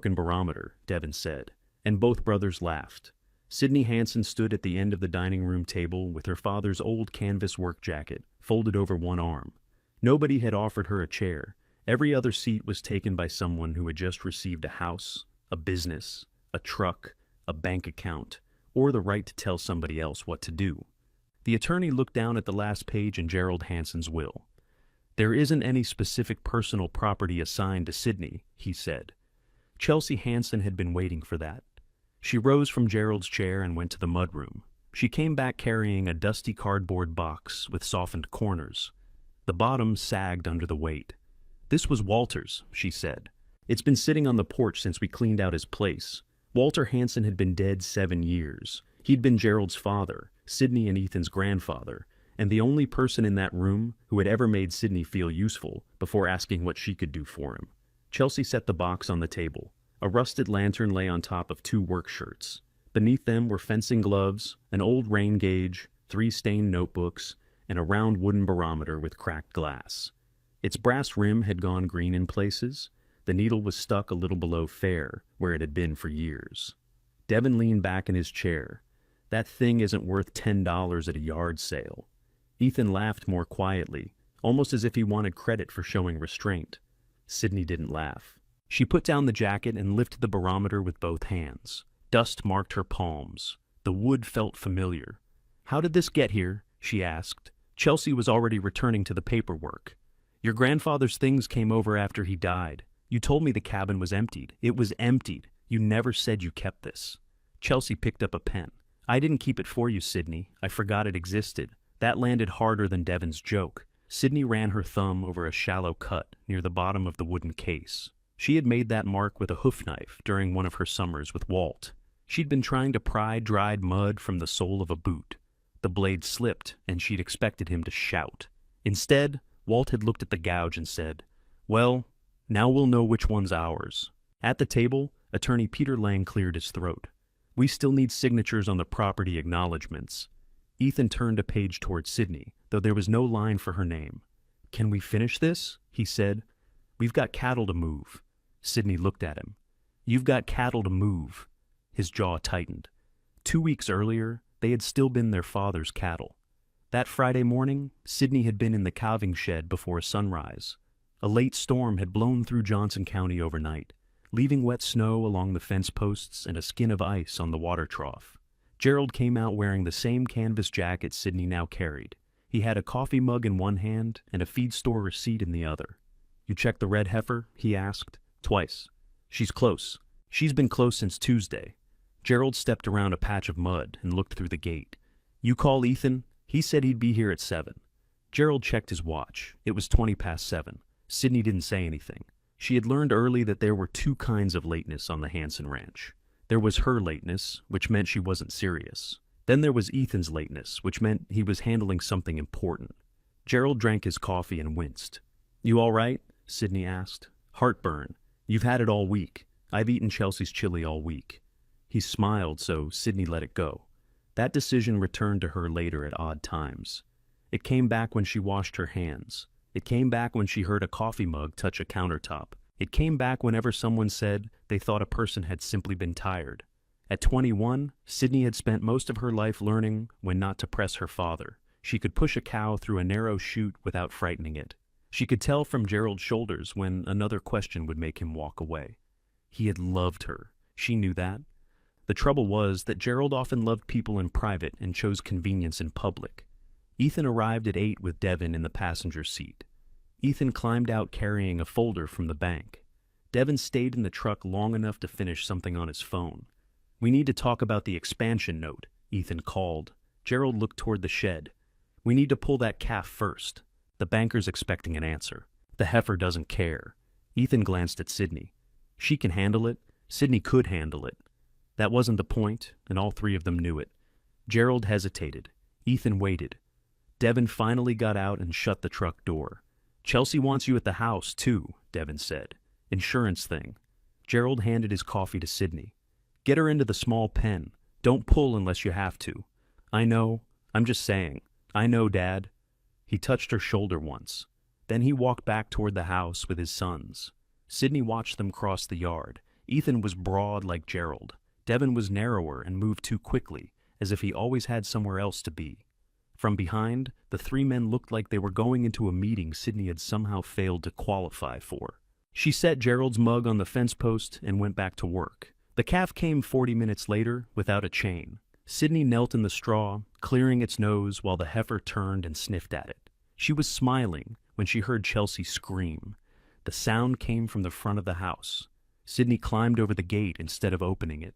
broken barometer," Devin said, and both brothers laughed. Sydney Hansen stood at the end of the dining room table with her father's old canvas work jacket folded over one arm. Nobody had offered her a chair. Every other seat was taken by someone who had just received a house, a business, a truck, a bank account, or the right to tell somebody else what to do. The attorney looked down at the last page in Gerald Hansen's will. "There isn't any specific personal property assigned to Sydney," he said. Chelsea Hansen had been waiting for that. She rose from Gerald's chair and went to the mudroom. She came back carrying a dusty cardboard box with softened corners. The bottom sagged under the weight. "This was Walter's," she said. "It's been sitting on the porch since we cleaned out his place." Walter Hansen had been dead 7 years. He'd been Gerald's father, Sydney and Ethan's grandfather, and the only person in that room who had ever made Sydney feel useful before asking what she could do for him. Chelsea set the box on the table. A rusted lantern lay on top of 2 work shirts. Beneath them were fencing gloves, an old rain gauge, 3 stained notebooks, and a round wooden barometer with cracked glass. Its brass rim had gone green in places. The needle was stuck a little below fair, where it had been for years. Devin leaned back in his chair. "That thing isn't worth $10 at a yard sale." Ethan laughed more quietly, almost as if he wanted credit for showing restraint. Sydney didn't laugh. She put down the jacket and lifted the barometer with both hands. Dust marked her palms. The wood felt familiar. "How did this get here?" she asked. Chelsea was already returning to the paperwork. "Your grandfather's things came over after he died. You told me the cabin was emptied. It was emptied. You never said you kept this." Chelsea picked up a pen. "I didn't keep it for you, Sydney. I forgot it existed." That landed harder than Devin's joke. Sydney ran her thumb over a shallow cut near the bottom of the wooden case. She had made that mark with a hoof knife during one of her summers with Walt. She'd been trying to pry dried mud from the sole of a boot. The blade slipped, and she'd expected him to shout. Instead, Walt had looked at the gouge and said, "Well, now we'll know which one's ours." At the table, attorney Peter Lang cleared his throat. "We still need signatures on the property acknowledgments." Ethan turned a page toward Sydney, though there was no line for her name. "Can we finish this?" he said. "We've got cattle to move." Sydney looked at him. "You've got cattle to move." His jaw tightened. 2 weeks earlier, they had still been their father's cattle. That Friday morning, Sydney had been in the calving shed before sunrise. A late storm had blown through Johnson County overnight, leaving wet snow along the fence posts and a skin of ice on the water trough. Gerald came out wearing the same canvas jacket Sydney now carried. He had a coffee mug in one hand and a feed store receipt in the other. "You checked the red heifer?" he asked. "Twice. She's close. She's been close since Tuesday." Gerald stepped around a patch of mud and looked through the gate. "You call Ethan? He said he'd be here at 7. Gerald checked his watch. It was 20 past 7. Sydney didn't say anything. She had learned early that there were 2 kinds of lateness on the Hansen ranch. There was her lateness, which meant she wasn't serious. Then there was Ethan's lateness, which meant he was handling something important. Gerald drank his coffee and winced. "You all right?" Sydney asked. "Heartburn. You've had it all week. I've eaten Chelsea's chili all week." He smiled, so Sydney let it go. That decision returned to her later at odd times. It came back when she washed her hands. It came back when she heard a coffee mug touch a countertop. It came back whenever someone said they thought a person had simply been tired. At 21, Sydney had spent most of her life learning when not to press her father. She could push a cow through a narrow chute without frightening it. She could tell from Gerald's shoulders when another question would make him walk away. He had loved her. She knew that. The trouble was that Gerald often loved people in private and chose convenience in public. Ethan arrived at 8 with Devin in the passenger seat. Ethan climbed out carrying a folder from the bank. Devin stayed in the truck long enough to finish something on his phone. "We need to talk about the expansion note," Ethan called. Gerald looked toward the shed. "We need to pull that calf first. The banker's expecting an answer. The heifer doesn't care." Ethan glanced at Sydney. "She can handle it. Sydney could handle it." That wasn't the point, and all 3 of them knew it. Gerald hesitated. Ethan waited. Devin finally got out and shut the truck door. "Chelsea wants you at the house, too," Devin said. "Insurance thing." Gerald handed his coffee to Sydney. "Get her into the small pen. Don't pull unless you have to." "I know. I'm just saying. I know, Dad." He touched her shoulder once. Then he walked back toward the house with his sons. Sydney watched them cross the yard. Ethan was broad like Gerald. Devin was narrower and moved too quickly, as if he always had somewhere else to be. From behind, the three men looked like they were going into a meeting Sydney had somehow failed to qualify for. She set Gerald's mug on the fence post and went back to work. The calf came 40 minutes later without a chain. Sydney knelt in the straw, clearing its nose while the heifer turned and sniffed at it. She was smiling when she heard Chelsea scream. The sound came from the front of the house. Sydney climbed over the gate instead of opening it.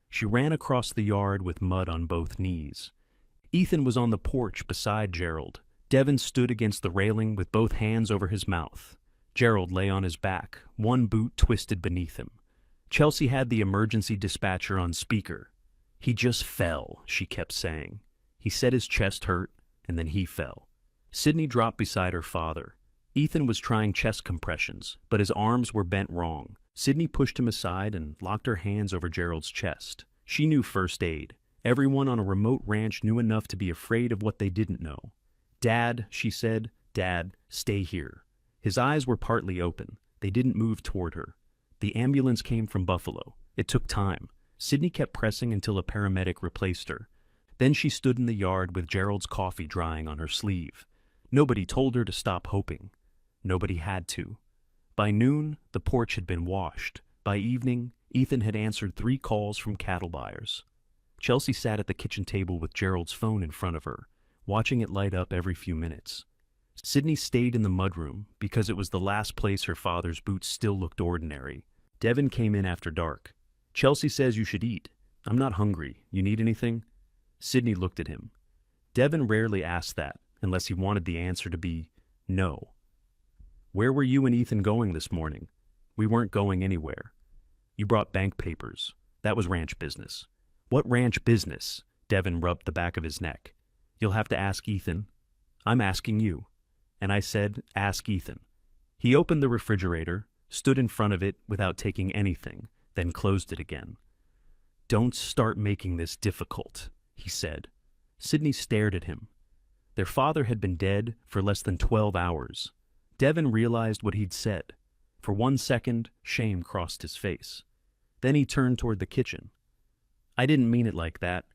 She ran across the yard with mud on both knees. Ethan was on the porch beside Gerald. Devin stood against the railing with both hands over his mouth. Gerald lay on his back, one boot twisted beneath him. Chelsea had the emergency dispatcher on speaker. "He just fell," she kept saying. He said his chest hurt, and then he fell. Sydney dropped beside her father. Ethan was trying chest compressions, but his arms were bent wrong. Sydney pushed him aside and locked her hands over Gerald's chest. She knew first aid. Everyone on a remote ranch knew enough to be afraid of what they didn't know. "Dad," she said, "Dad, stay here." His eyes were partly open. They didn't move toward her. The ambulance came from Buffalo. It took time. Sydney kept pressing until a paramedic replaced her. Then she stood in the yard with Gerald's coffee drying on her sleeve. Nobody told her to stop hoping. Nobody had to. By noon, the porch had been washed. By evening, Ethan had answered 3 calls from cattle buyers. Chelsea sat at the kitchen table with Gerald's phone in front of her, watching it light up every few minutes. Sydney stayed in the mudroom because it was the last place her father's boots still looked ordinary. Devin came in after dark. "Chelsea says you should eat. I'm not hungry. You need anything?" Sydney looked at him. Devin rarely asked that, unless he wanted the answer to be no. "Where were you and Ethan going this morning?" "We weren't going anywhere." "You brought bank papers. That was ranch business." "What ranch business?" Devin rubbed the back of his neck. "You'll have to ask Ethan." "I'm asking you." And I said, "Ask Ethan." He opened the refrigerator, stood in front of it without taking anything, then closed it again. "Don't start making this difficult," he said. Sydney stared at him. Their father had been dead for less than 12 hours. Devin realized what he'd said. For 1 second, shame crossed his face. Then he turned toward the kitchen. "I didn't mean it like that,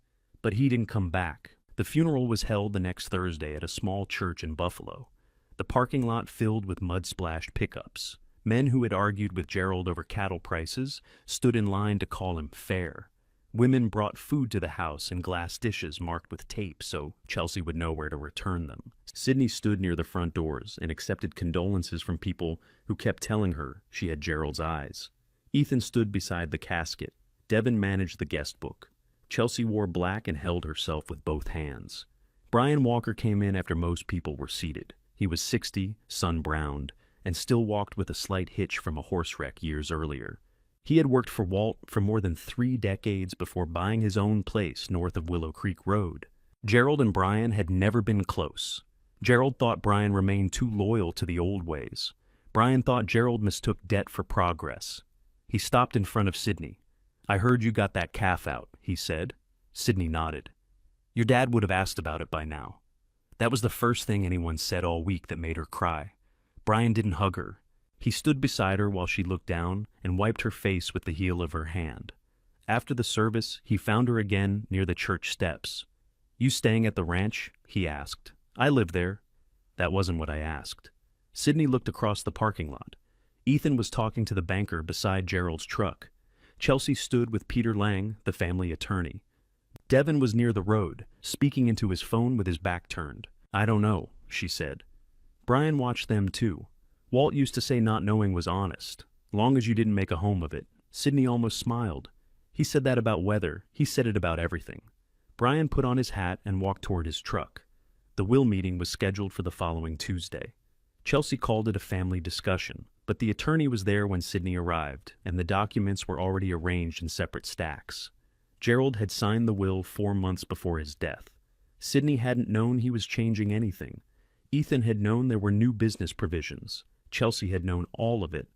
but he didn't come back." The funeral was held the next Thursday at a small church in Buffalo. The parking lot filled with mud-splashed pickups. Men who had argued with Gerald over cattle prices stood in line to call him fair. Women brought food to the house in glass dishes marked with tape so Chelsea would know where to return them. Sydney stood near the front doors and accepted condolences from people who kept telling her she had Gerald's eyes. Ethan stood beside the casket. Devin managed the guest book. Chelsea wore black and held herself with both hands. Brian Walker came in after most people were seated. He was 60, sun-browned, and still walked with a slight hitch from a horse wreck years earlier. He had worked for Walt for more than 3 decades before buying his own place north of Willow Creek Road. Gerald and Brian had never been close. Gerald thought Brian remained too loyal to the old ways. Brian thought Gerald mistook debt for progress. He stopped in front of Sydney. "I heard you got that calf out," he said. Sydney nodded. "Your dad would have asked about it by now." That was the first thing anyone said all week that made her cry. Brian didn't hug her. He stood beside her while she looked down and wiped her face with the heel of her hand. After the service, he found her again near the church steps. "You staying at the ranch?" he asked. "I live there." "That wasn't what I asked." Sydney looked across the parking lot. Ethan was talking to the banker beside Gerald's truck. Chelsea stood with Peter Lang, the family attorney. Devin was near the road, speaking into his phone with his back turned. "I don't know," she said. Brian watched them too. Walt used to say not knowing was honest, long as you didn't make a home of it. Sydney almost smiled. He said that about weather. He said it about everything. Brian put on his hat and walked toward his truck. The will meeting was scheduled for the following Tuesday. Chelsea called it a family discussion, but the attorney was there when Sydney arrived, and the documents were already arranged in separate stacks. Gerald had signed the will 4 months before his death. Sydney hadn't known he was changing anything. Ethan had known there were new business provisions. Chelsea had known all of it.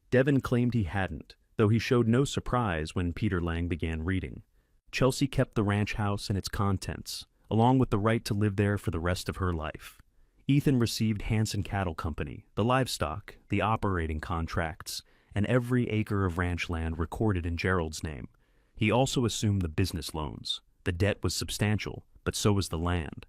Devin claimed he hadn't, though he showed no surprise when Peter Lang began reading. Chelsea kept the ranch house and its contents, along with the right to live there for the rest of her life. Ethan received Hanson Cattle Company, the livestock, the operating contracts, and every acre of ranch land recorded in Gerald's name. He also assumed the business loans. The debt was substantial, but so was the land.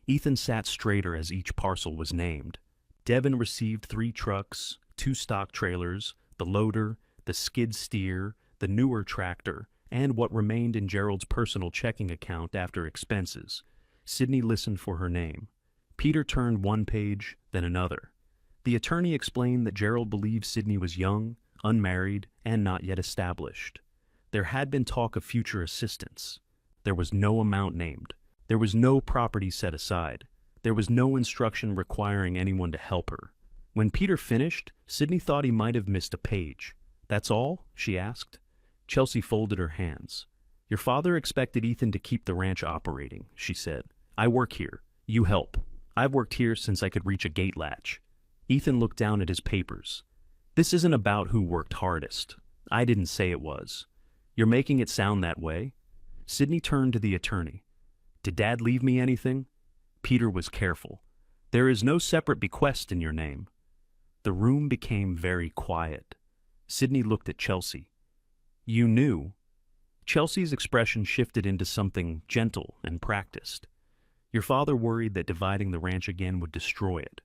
Ethan sat straighter as each parcel was named. Devin received 3 trucks, 2 stock trailers, the loader, the skid steer, the newer tractor, and what remained in Gerald's personal checking account after expenses. Sydney listened for her name. Peter turned one page, then another. The attorney explained that Gerald believed Sydney was young, unmarried, and not yet established. There had been talk of future assistance. There was no amount named. There was no property set aside. There was no instruction requiring anyone to help her. When Peter finished, Sydney thought he might have missed a page. "That's all?" she asked. Chelsea folded her hands. "Your father expected Ethan to keep the ranch operating," she said. "I work here. You help. I've worked here since I could reach a gate latch." Ethan looked down at his papers. "This isn't about who worked hardest. I didn't say it was. You're making it sound that way." Sydney turned to the attorney. "Did Dad leave me anything?" Peter was careful. "There is no separate bequest in your name." The room became very quiet. Sydney looked at Chelsea. "You knew?" Chelsea's expression shifted into something gentle and practiced. "Your father worried that dividing the ranch again would destroy it."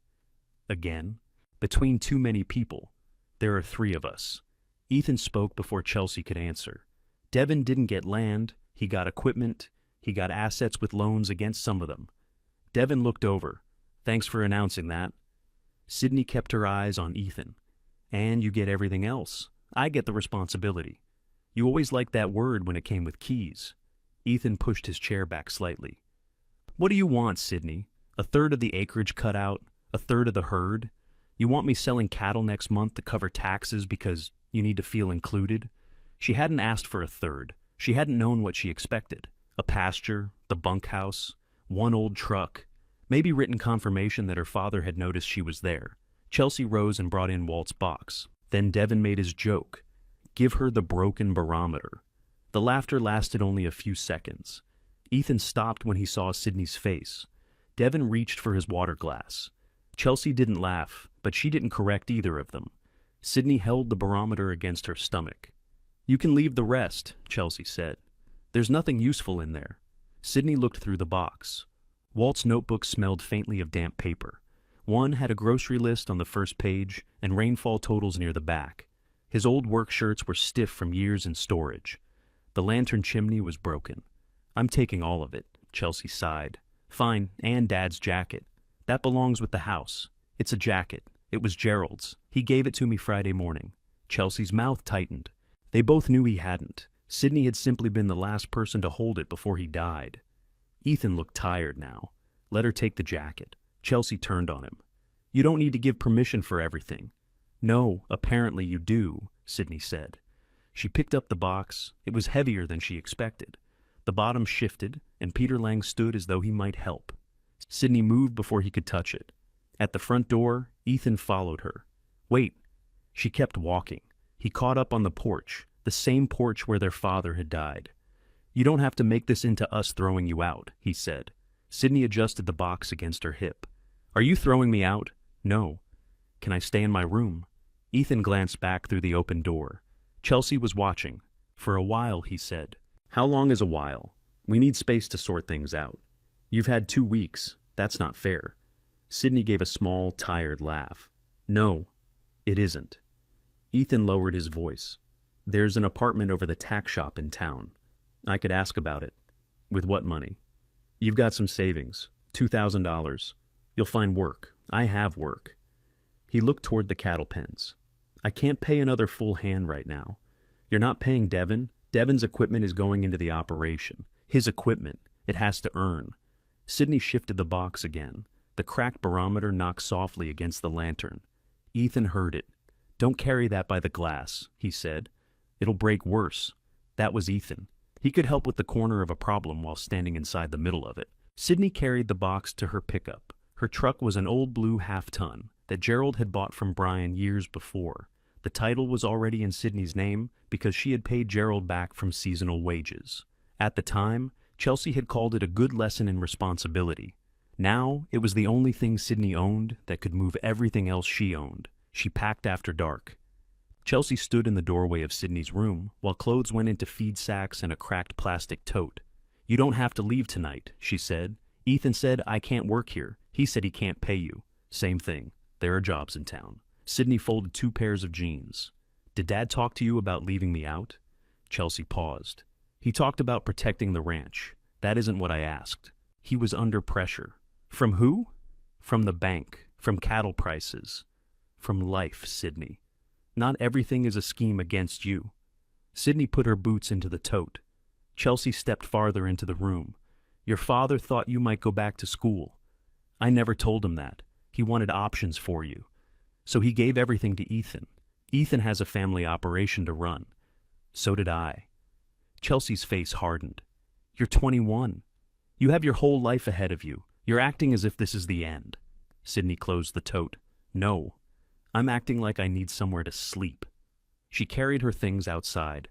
"Again? Between too many people. There are 3 of us." Ethan spoke before Chelsea could answer. "Devin didn't get land. He got equipment. He got assets with loans against some of them." Devin looked over. "Thanks for announcing that." Sydney kept her eyes on Ethan. "And you get everything else. I get the responsibility. You always liked that word when it came with keys." Ethan pushed his chair back slightly. "What do you want, Sydney? A third of the acreage cut out? A third of the herd? You want me selling cattle next month to cover taxes because you need to feel included?" She hadn't asked for a third. She hadn't known what she expected. A pasture, the bunkhouse, 1 old truck, maybe written confirmation that her father had noticed she was there. Chelsea rose and brought in Walt's box. Then Devin made his joke. "Give her the broken barometer." The laughter lasted only a few seconds. Ethan stopped when he saw Sydney's face. Devin reached for his water glass. Chelsea didn't laugh, but she didn't correct either of them. Sydney held the barometer against her stomach. "You can leave the rest," Chelsea said. "There's nothing useful in there." Sydney looked through the box. Walt's notebook smelled faintly of damp paper. One had a grocery list on the first page and rainfall totals near the back. His old work shirts were stiff from years in storage. The lantern chimney was broken. "I'm taking all of it," Chelsea sighed. "Fine, and Dad's jacket. That belongs with the house. It's a jacket. It was Gerald's. He gave it to me Friday morning." Chelsea's mouth tightened. They both knew he hadn't. Sydney had simply been the last person to hold it before he died. Ethan looked tired now. "Let her take the jacket." Chelsea turned on him. "You don't need to give permission for everything." "No, apparently you do," Sydney said. She picked up the box. It was heavier than she expected. The bottom shifted, and Peter Lang stood as though he might help. Sydney moved before he could touch it. At the front door, Ethan followed her. "Wait." She kept walking. He caught up on the porch, the same porch where their father had died. "You don't have to make this into us throwing you out," he said. Sydney adjusted the box against her hip. "Are you throwing me out?" "No." "Can I stay in my room?" Ethan glanced back through the open door. Chelsea was watching. "For a while," he said. "How long is a while? We need space to sort things out." "You've had 2 weeks. That's not fair." Sydney gave a small, tired laugh. "No, it isn't." Ethan lowered his voice. "There's an apartment over the tack shop in town. I could ask about it." "With what money?" "You've got some savings. $2,000. You'll find work. I have work." He looked toward the cattle pens. "I can't pay another full hand right now. You're not paying Devin. Devin's equipment is going into the operation. His equipment. It has to earn." Sydney shifted the box again. The cracked barometer knocked softly against the lantern. Ethan heard it. "Don't carry that by the glass," he said. "It'll break worse." That was Ethan. He could help with the corner of a problem while standing inside the middle of it. Sydney carried the box to her pickup. Her truck was an old blue half-ton that Gerald had bought from Brian years before. The title was already in Sydney's name because she had paid Gerald back from seasonal wages. At the time, Chelsea had called it a good lesson in responsibility. Now, it was the only thing Sydney owned that could move everything else she owned. She packed after dark. Chelsea stood in the doorway of Sydney's room while clothes went into feed sacks and a cracked plastic tote. "You don't have to leave tonight," she said. "Ethan said I can't work here. He said he can't pay you." "Same thing. There are jobs in town." Sydney folded 2 pairs of jeans. "Did Dad talk to you about leaving me out?" Chelsea paused. "He talked about protecting the ranch. That isn't what I asked. He was under pressure." "From who?" "From the bank, from cattle prices, from life, Sydney. Not everything is a scheme against you." Sydney put her boots into the tote. Chelsea stepped farther into the room. "Your father thought you might go back to school. I never told him that. He wanted options for you. So he gave everything to Ethan. Ethan has a family operation to run. So did I." Chelsea's face hardened. "You're 21. You have your whole life ahead of you. You're acting as if this is the end." Sydney closed the tote. "No. I'm acting like I need somewhere to sleep." She carried her things outside.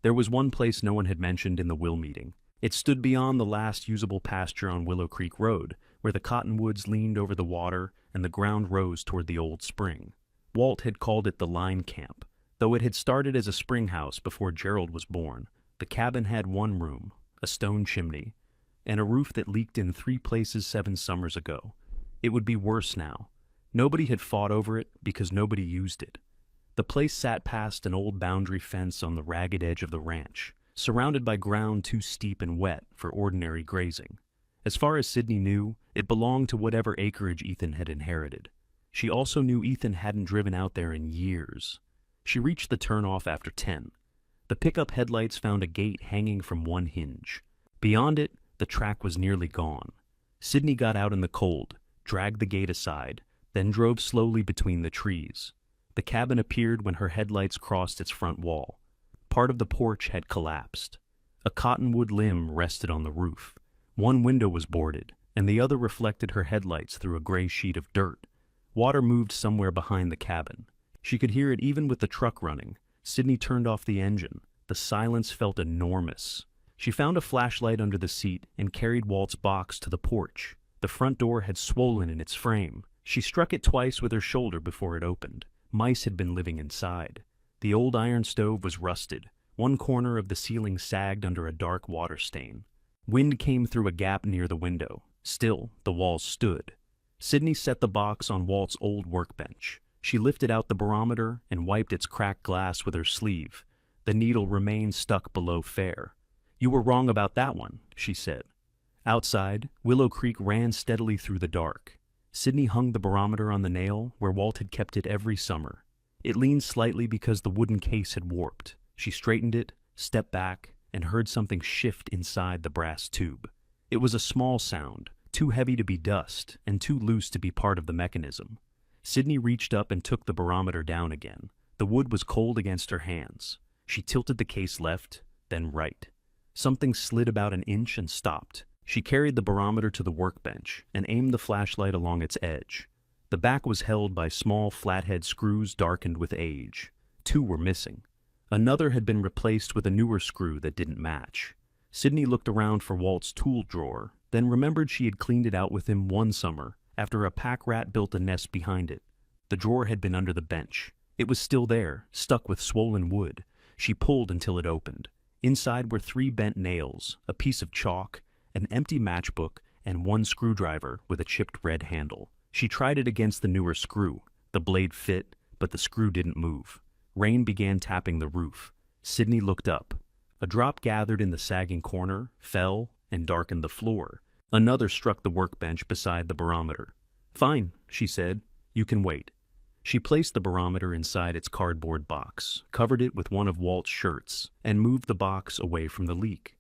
There was one place no one had mentioned in the will meeting. It stood beyond the last usable pasture on Willow Creek Road, where the cottonwoods leaned over the water and the ground rose toward the old spring. Walt had called it the Line Camp, though it had started as a spring house before Gerald was born. The cabin had 1 room, a stone chimney, and a roof that leaked in 3 places 7 summers ago. It would be worse now. Nobody had fought over it because nobody used it. The place sat past an old boundary fence on the ragged edge of the ranch, surrounded by ground too steep and wet for ordinary grazing. As far as Sydney knew, it belonged to whatever acreage Ethan had inherited. She also knew Ethan hadn't driven out there in years. She reached the turnoff after 10. The pickup headlights found a gate hanging from 1 hinge. Beyond it, the track was nearly gone. Sydney got out in the cold, dragged the gate aside, then drove slowly between the trees. The cabin appeared when her headlights crossed its front wall. Part of the porch had collapsed. A cottonwood limb rested on the roof. 1 window was boarded, and the other reflected her headlights through a gray sheet of dirt. Water moved somewhere behind the cabin. She could hear it even with the truck running. Sydney turned off the engine. The silence felt enormous. She found a flashlight under the seat and carried Walt's box to the porch. The front door had swollen in its frame. She struck it twice with her shoulder before it opened. Mice had been living inside. The old iron stove was rusted. 1 corner of the ceiling sagged under a dark water stain. Wind came through a gap near the window. Still, the walls stood. Sydney set the box on Walt's old workbench. She lifted out the barometer and wiped its cracked glass with her sleeve. The needle remained stuck below fair. "You were wrong about that one," she said. Outside, Willow Creek ran steadily through the dark. Sydney hung the barometer on the nail where Walt had kept it every summer. It leaned slightly because the wooden case had warped. She straightened it, stepped back, and heard something shift inside the brass tube. It was a small sound, too heavy to be dust and too loose to be part of the mechanism. Sydney reached up and took the barometer down again. The wood was cold against her hands. She tilted the case left, then right. Something slid about an inch and stopped. She carried the barometer to the workbench and aimed the flashlight along its edge. The back was held by small flathead screws darkened with age. 2 were missing. Another had been replaced with a newer screw that didn't match. Sydney looked around for Walt's tool drawer, then remembered she had cleaned it out with him 1 summer after a pack rat built a nest behind it. The drawer had been under the bench. It was still there, stuck with swollen wood. She pulled until it opened. Inside were 3 bent nails, a piece of chalk, an empty matchbook, and 1 screwdriver with a chipped red handle. She tried it against the newer screw. The blade fit, but the screw didn't move. Rain began tapping the roof. Sydney looked up. A drop gathered in the sagging corner, fell, and darkened the floor. Another struck the workbench beside the barometer. "Fine," she said. "You can wait." She placed the barometer inside its cardboard box, covered it with one of Walt's shirts, and moved the box away from the leak.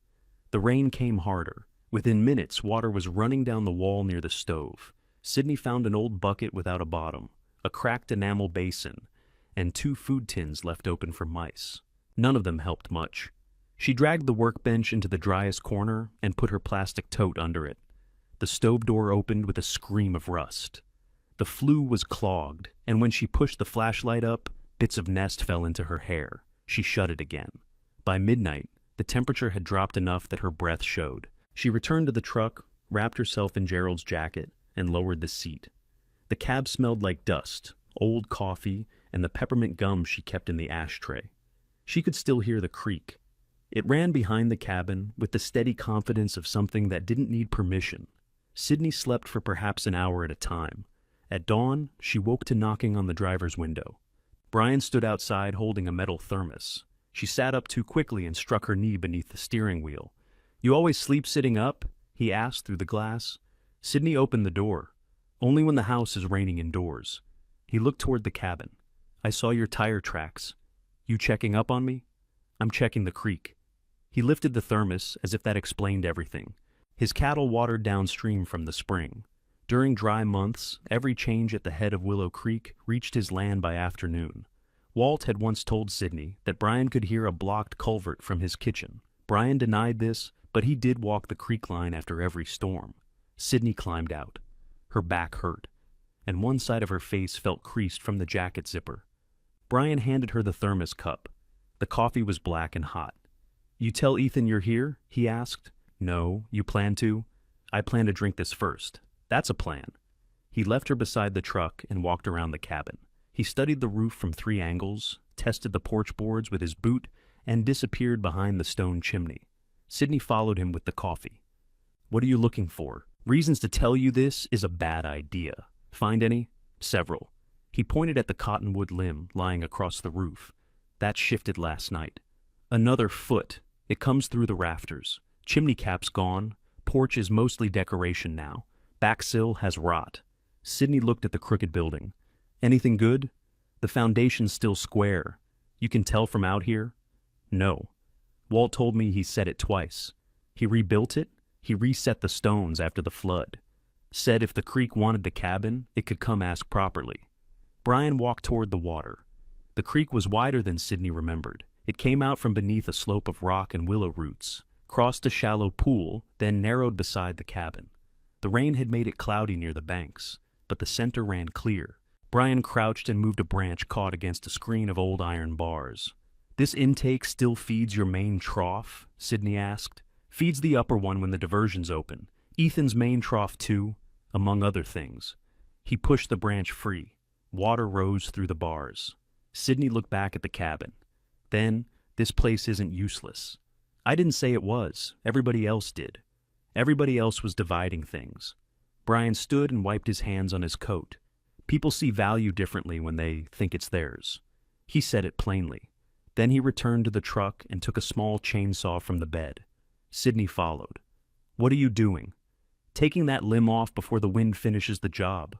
The rain came harder. Within minutes, water was running down the wall near the stove. Sydney found an old bucket without a bottom, a cracked enamel basin, and 2 food tins left open for mice. None of them helped much. She dragged the workbench into the driest corner and put her plastic tote under it. The stove door opened with a scream of rust. The flue was clogged, and when she pushed the flashlight up, bits of nest fell into her hair. She shut it again. By midnight, the temperature had dropped enough that her breath showed. She returned to the truck, wrapped herself in Gerald's jacket, and lowered the seat. The cab smelled like dust, old coffee, and the peppermint gum she kept in the ashtray. She could still hear the creak. It ran behind the cabin with the steady confidence of something that didn't need permission. Sydney slept for perhaps an hour at a time. At dawn, she woke to knocking on the driver's window. Brian stood outside holding a metal thermos. She sat up too quickly and struck her knee beneath the steering wheel. "You always sleep sitting up?" he asked through the glass. Sydney opened the door. "Only when the house is raining indoors." He looked toward the cabin. "I saw your tire tracks. You checking up on me?" "I'm checking the creek." He lifted the thermos as if that explained everything. His cattle watered downstream from the spring. During dry months, every change at the head of Willow Creek reached his land by afternoon. Walt had once told Sydney that Brian could hear a blocked culvert from his kitchen. Brian denied this, but he did walk the creek line after every storm. Sydney climbed out. Her back hurt, and one side of her face felt creased from the jacket zipper. Brian handed her the thermos cup. The coffee was black and hot. "You tell Ethan you're here?" he asked. "No, you plan to?" "I plan to drink this first." "That's a plan." He left her beside the truck and walked around the cabin. He studied the roof from 3 angles, tested the porch boards with his boot, and disappeared behind the stone chimney. Sydney followed him with the coffee. "What are you looking for?" "Reasons to tell you this is a bad idea." "Find any?" "Several." He pointed at the cottonwood limb lying across the roof. "That shifted last night." "Another foot. It comes through the rafters. Chimney cap's gone. Porch is mostly decoration now. Back sill has rot." Sydney looked at the crooked building. "Anything good?" "The foundation's still square. You can tell from out here?" "No. Walt told me he said it twice. He rebuilt it. He reset the stones after the flood. Said if the creek wanted the cabin, it could come ask properly." Brian walked toward the water. The creek was wider than Sydney remembered. It came out from beneath a slope of rock and willow roots, crossed a shallow pool, then narrowed beside the cabin. The rain had made it cloudy near the banks, but the center ran clear. Brian crouched and moved a branch caught against a screen of old iron bars. "This intake still feeds your main trough?" Sydney asked. "Feeds the upper one when the diversion's open. Ethan's main trough too, among other things." He pushed the branch free. Water rose through the bars. Sydney looked back at the cabin. "Then, this place isn't useless." "I didn't say it was. Everybody else did." Everybody else was dividing things. Brian stood and wiped his hands on his coat. "People see value differently when they think it's theirs." He said it plainly. Then he returned to the truck and took a small chainsaw from the bed. Sydney followed. "What are you doing?" "Taking that limb off before the wind finishes the job."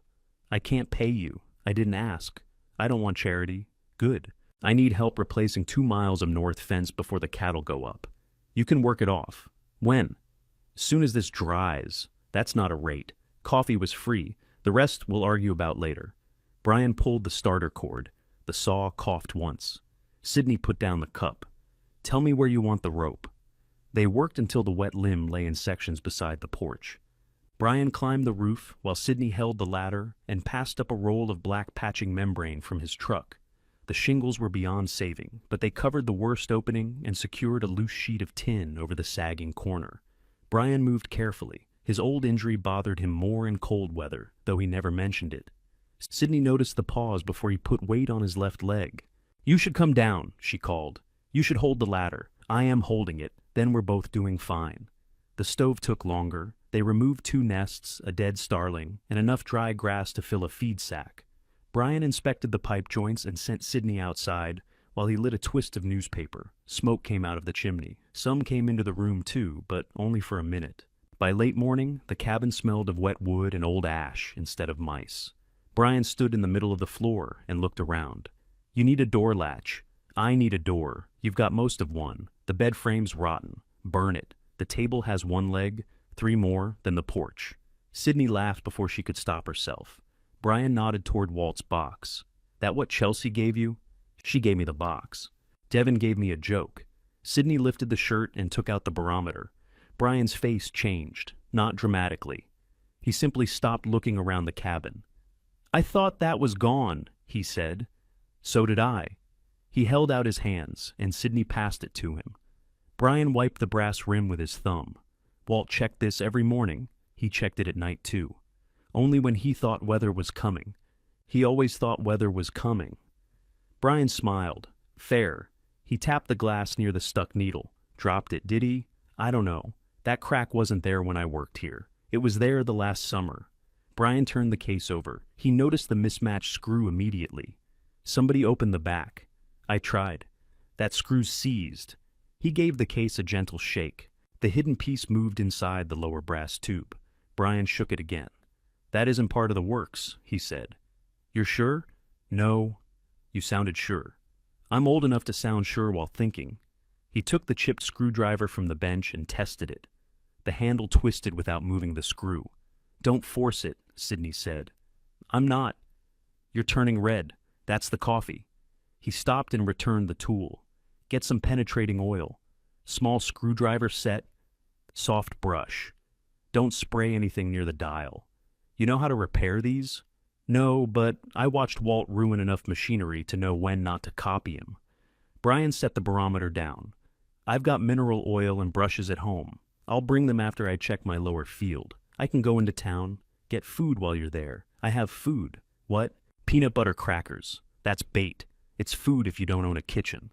"I can't pay you. I didn't ask. I don't want charity." "Good. I need help replacing 2 miles of north fence before the cattle go up." "You can work it off." "When?" "As soon as this dries." "That's not a rate. Coffee was free. The rest we'll argue about later." Brian pulled the starter cord. The saw coughed once. Sydney put down the cup. "Tell me where you want the rope." They worked until the wet limb lay in sections beside the porch. Brian climbed the roof while Sydney held the ladder and passed up a roll of black patching membrane from his truck. The shingles were beyond saving, but they covered the worst opening and secured a loose sheet of tin over the sagging corner. Brian moved carefully. His old injury bothered him more in cold weather, though he never mentioned it. Sydney noticed the pause before he put weight on his left leg. "You should come down," she called. "You should hold the ladder. I am holding it. Then we're both doing fine." The stove took longer. They removed 2 nests, a dead starling, and enough dry grass to fill a feed sack. Brian inspected the pipe joints and sent Sydney outside while he lit a twist of newspaper. Smoke came out of the chimney. Some came into the room too, but only for a minute. By late morning, the cabin smelled of wet wood and old ash instead of mice. Brian stood in the middle of the floor and looked around. "You need a door latch." "I need a door. You've got most of one. The bed frame's rotten. Burn it. The table has 1 leg, 3 more, then the porch." Sydney laughed before she could stop herself. Brian nodded toward Walt's box. "That what Chelsea gave you?" "She gave me the box." "Devin gave me a joke." Sydney lifted the shirt and took out the barometer. Brian's face changed, not dramatically. He simply stopped looking around the cabin. "I thought that was gone," he said. "So did I." He held out his hands, and Sydney passed it to him. Brian wiped the brass rim with his thumb. Walt checked this every morning. He checked it at night too. Only when he thought weather was coming. He always thought weather was coming. Brian smiled. Fair. He tapped the glass near the stuck needle. Dropped it, did he? I don't know. That crack wasn't there when I worked here. It was there the last summer. Brian turned the case over. He noticed the mismatched screw immediately. Somebody opened the back. I tried. That screw's seized. He gave the case a gentle shake. The hidden piece moved inside the lower brass tube. Brian shook it again. That isn't part of the works, he said. You're sure? No. You sounded sure. I'm old enough to sound sure while thinking. He took the chipped screwdriver from the bench and tested it. The handle twisted without moving the screw. Don't force it, Sydney said. I'm not. You're turning red. That's the coffee. He stopped and returned the tool. Get some penetrating oil. Small screwdriver set. Soft brush. Don't spray anything near the dial. You know how to repair these? No, but I watched Walt ruin enough machinery to know when not to copy him. Brian set the barometer down. I've got mineral oil and brushes at home. I'll bring them after I check my lower field. I can go into town, get food while you're there. I have food. What? Peanut butter crackers. That's bait. It's food if you don't own a kitchen.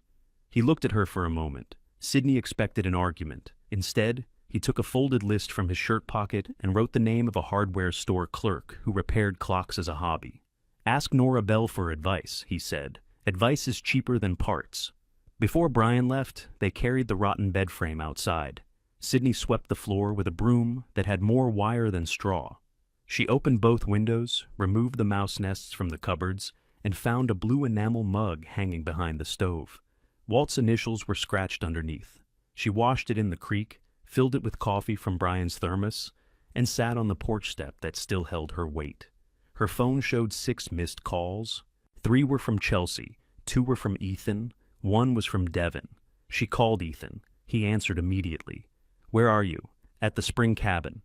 He looked at her for a moment. Sydney expected an argument. Instead, he took a folded list from his shirt pocket and wrote the name of a hardware store clerk who repaired clocks as a hobby. Ask Nora Bell for advice, he said. Advice is cheaper than parts. Before Brian left, they carried the rotten bed frame outside. Sydney swept the floor with a broom that had more wire than straw. She opened both windows, removed the mouse nests from the cupboards, and found a blue enamel mug hanging behind the stove. Walt's initials were scratched underneath. She washed it in the creek, filled it with coffee from Brian's thermos, and sat on the porch step that still held her weight. Her phone showed 6 missed calls. 3 were from Chelsea, 2 were from Ethan, 1 was from Devin. She called Ethan. He answered immediately. Where are you? At the spring cabin.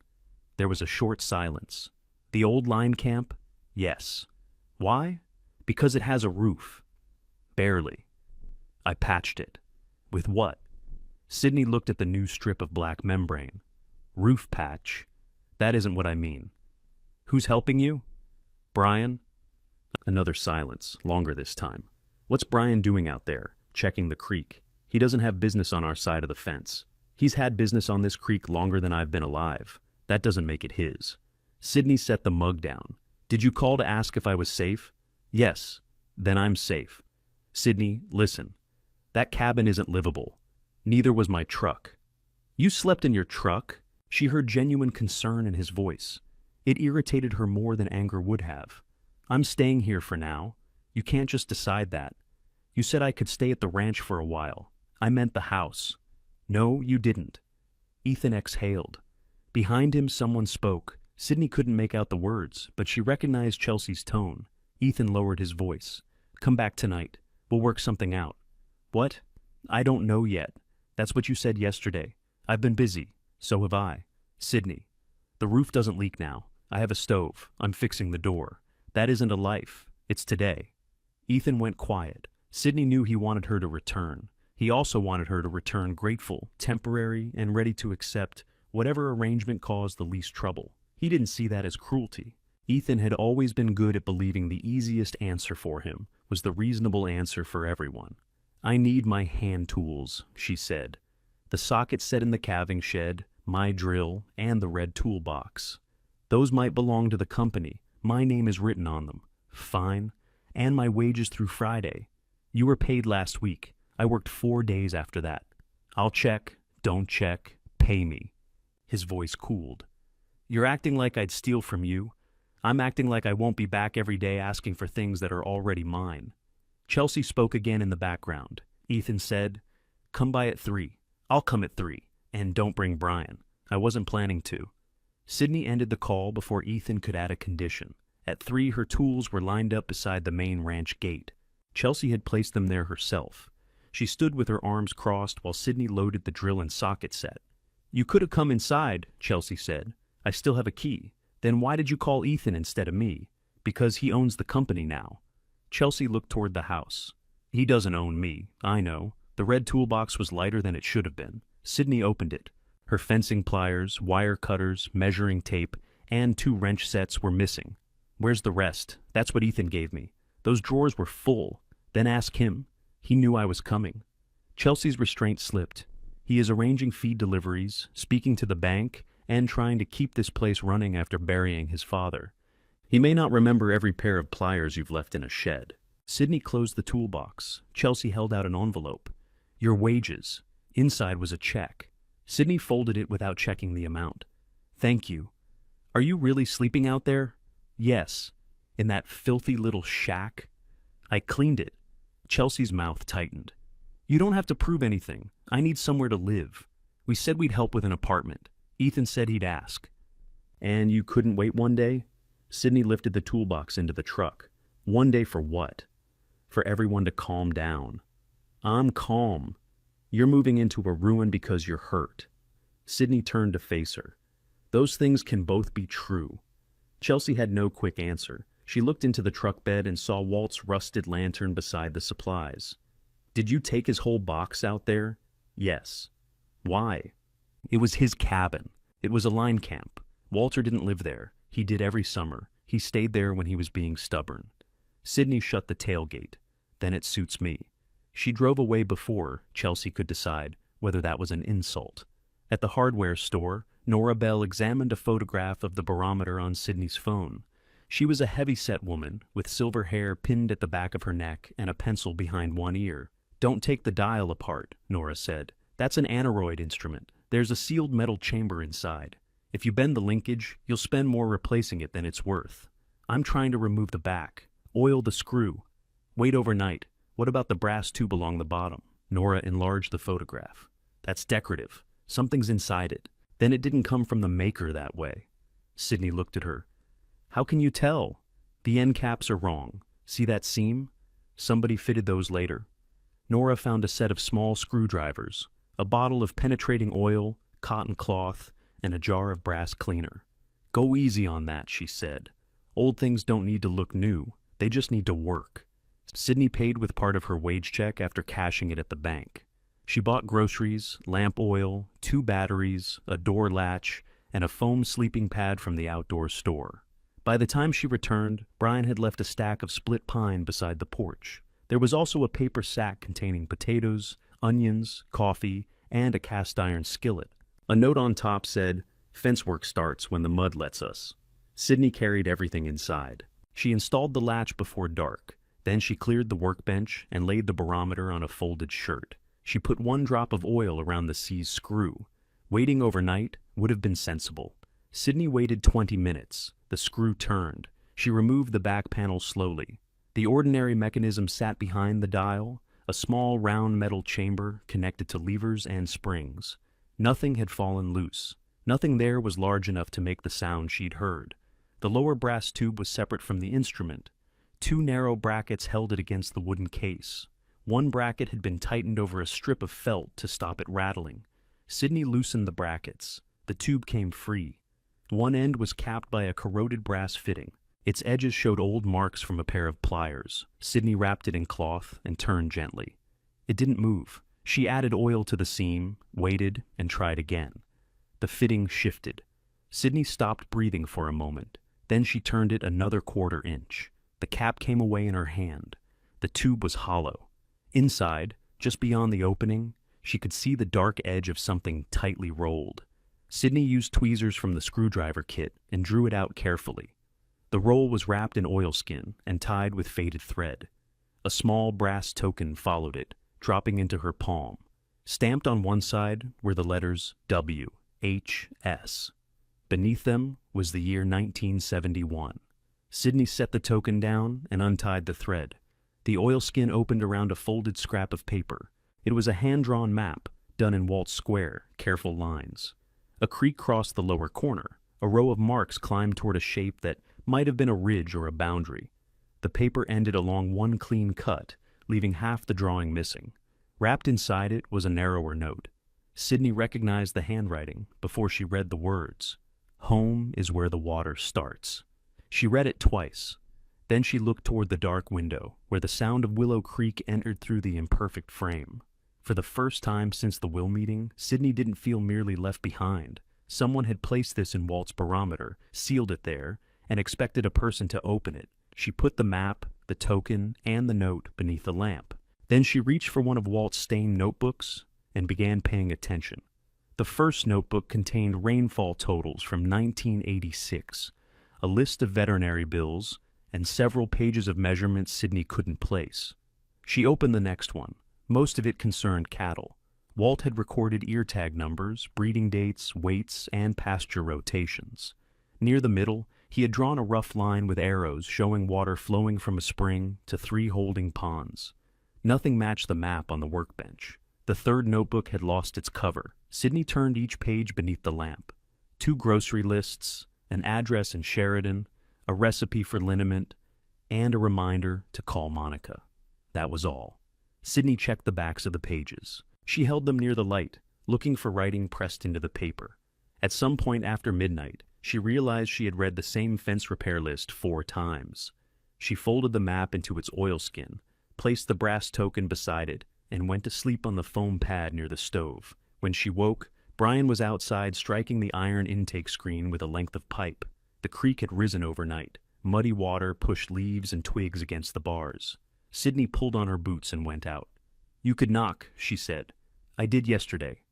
There was a short silence. The old line camp? Yes. Why? Because it has a roof. Barely. I patched it. With what? Sydney looked at the new strip of black membrane. Roof patch. That isn't what I mean. Who's helping you? Brian? Another silence, longer this time. What's Brian doing out there, checking the creek? He doesn't have business on our side of the fence. He's had business on this creek longer than I've been alive. That doesn't make it his. Sydney set the mug down. Did you call to ask if I was safe? Yes. Then I'm safe. Sydney, listen. That cabin isn't livable. Neither was my truck. You slept in your truck? She heard genuine concern in his voice. It irritated her more than anger would have. I'm staying here for now. You can't just decide that. You said I could stay at the ranch for a while. I meant the house. No, you didn't. Ethan exhaled. Behind him, someone spoke. Sydney couldn't make out the words, but she recognized Chelsea's tone. Ethan lowered his voice. Come back tonight. We'll work something out. What? I don't know yet. That's what you said yesterday. I've been busy. So have I. Sydney. The roof doesn't leak now. I have a stove. I'm fixing the door. That isn't a life. It's today. Ethan went quiet. Sydney knew he wanted her to return. He also wanted her to return grateful, temporary, and ready to accept whatever arrangement caused the least trouble. He didn't see that as cruelty. Ethan had always been good at believing the easiest answer for him was the reasonable answer for everyone. I need my hand tools, she said. The socket set in the calving shed, my drill, and the red toolbox. Those might belong to the company. My name is written on them. Fine. And my wages through Friday. You were paid last week. I worked 4 days after that. I'll check, don't check, pay me. His voice cooled. You're acting like I'd steal from you. I'm acting like I won't be back every day asking for things that are already mine. Chelsea spoke again in the background. Ethan said, Come by at 3. I'll come at 3. And don't bring Brian. I wasn't planning to. Sydney ended the call before Ethan could add a condition. At 3, her tools were lined up beside the main ranch gate. Chelsea had placed them there herself. She stood with her arms crossed while Sydney loaded the drill and socket set. You could have come inside, Chelsea said. I still have a key. Then why did you call Ethan instead of me? Because he owns the company now. Chelsea looked toward the house. He doesn't own me, I know. The red toolbox was lighter than it should have been. Sydney opened it. Her fencing pliers, wire cutters, measuring tape, and 2 wrench sets were missing. Where's the rest? That's what Ethan gave me. Those drawers were full. Then ask him. He knew I was coming. Chelsea's restraint slipped. He is arranging feed deliveries, speaking to the bank, and trying to keep this place running after burying his father. He may not remember every pair of pliers you've left in a shed. Sydney closed the toolbox. Chelsea held out an envelope. Your wages. Inside was a check. Sydney folded it without checking the amount. Thank you. Are you really sleeping out there? Yes. In that filthy little shack? I cleaned it. Chelsea's mouth tightened. You don't have to prove anything. I need somewhere to live. We said we'd help with an apartment. Ethan said he'd ask. And you couldn't wait one day? Sydney lifted the toolbox into the truck. One day for what? For everyone to calm down. I'm calm. You're moving into a ruin because you're hurt. Sydney turned to face her. Those things can both be true. Chelsea had no quick answer. She looked into the truck bed and saw Walt's rusted lantern beside the supplies. Did you take his whole box out there? Yes. Why? It was his cabin. It was a line camp. Walter didn't live there. He did every summer. He stayed there when he was being stubborn. Sydney shut the tailgate. Then it suits me. She drove away before Chelsea could decide whether that was an insult. At the hardware store, Nora Bell examined a photograph of the barometer on Sydney's phone. She was a heavy-set woman with silver hair pinned at the back of her neck and a pencil behind one ear. Don't take the dial apart, Nora said. That's an aneroid instrument. There's a sealed metal chamber inside. If you bend the linkage, you'll spend more replacing it than it's worth. I'm trying to remove the back. Oil the screw. Wait overnight. What about the brass tube along the bottom? Nora enlarged the photograph. That's decorative. Something's inside it. Then it didn't come from the maker that way. Sydney looked at her. How can you tell? The end caps are wrong. See that seam? Somebody fitted those later. Nora found a set of small screwdrivers, a bottle of penetrating oil, cotton cloth, and a jar of brass cleaner. Go easy on that, she said. Old things don't need to look new. They just need to work. Sydney paid with part of her wage check after cashing it at the bank. She bought groceries, lamp oil, 2 batteries, a door latch, and a foam sleeping pad from the outdoor store. By the time she returned, Brian had left a stack of split pine beside the porch. There was also a paper sack containing potatoes, onions, coffee, and a cast-iron skillet. A note on top said, "Fence work starts when the mud lets us." Sydney carried everything inside. She installed the latch before dark. Then she cleared the workbench and laid the barometer on a folded shirt. She put 1 drop of oil around the C's screw. Waiting overnight would have been sensible. Sydney waited 20 minutes. The screw turned. She removed the back panel slowly. The ordinary mechanism sat behind the dial, a small round metal chamber connected to levers and springs. Nothing had fallen loose. Nothing there was large enough to make the sound she'd heard. The lower brass tube was separate from the instrument. 2 narrow brackets held it against the wooden case. 1 bracket had been tightened over a strip of felt to stop it rattling. Sydney loosened the brackets. The tube came free. One end was capped by a corroded brass fitting. Its edges showed old marks from a pair of pliers. Sydney wrapped it in cloth and turned gently. It didn't move. She added oil to the seam, waited, and tried again. The fitting shifted. Sydney stopped breathing for a moment. Then she turned it another 1/4 inch. The cap came away in her hand. The tube was hollow. Inside, just beyond the opening, she could see the dark edge of something tightly rolled. Sydney used tweezers from the screwdriver kit and drew it out carefully. The roll was wrapped in oilskin and tied with faded thread. A small brass token followed it, dropping into her palm. Stamped on one side were the letters W.H.S. Beneath them was the year 1971. Sydney set the token down and untied the thread. The oilskin opened around a folded scrap of paper. It was a hand-drawn map, done in Walt's square, careful lines. A creek crossed the lower corner. A row of marks climbed toward a shape that might have been a ridge or a boundary. The paper ended along one clean cut, leaving half the drawing missing. Wrapped inside it was a narrower note. Sydney recognized the handwriting before she read the words. Home is where the water starts. She read it twice. Then she looked toward the dark window, where the sound of Willow Creek entered through the imperfect frame. For the first time since the will meeting, Sydney didn't feel merely left behind. Someone had placed this in Walt's barometer, sealed it there, and expected a person to open it. She put the map, the token and the note beneath the lamp. Then she reached for one of Walt's stained notebooks and began paying attention. The first notebook contained rainfall totals from 1986, a list of veterinary bills, and several pages of measurements Sydney couldn't place. She opened the next one. Most of it concerned cattle. Walt had recorded ear tag numbers, breeding dates, weights, and pasture rotations. Near the middle, he had drawn a rough line with arrows showing water flowing from a spring to 3 holding ponds. Nothing matched the map on the workbench. The third notebook had lost its cover. Sydney turned each page beneath the lamp. 2 grocery lists, an address in Sheridan, a recipe for liniment, and a reminder to call Monica. That was all. Sydney checked the backs of the pages. She held them near the light, looking for writing pressed into the paper. At some point after midnight, she realized she had read the same fence repair list 4 times. She folded the map into its oilskin, placed the brass token beside it, and went to sleep on the foam pad near the stove. When she woke, Brian was outside striking the iron intake screen with a length of pipe. The creek had risen overnight. Muddy water pushed leaves and twigs against the bars. Sydney pulled on her boots and went out. "You could knock," she said. "I did yesterday."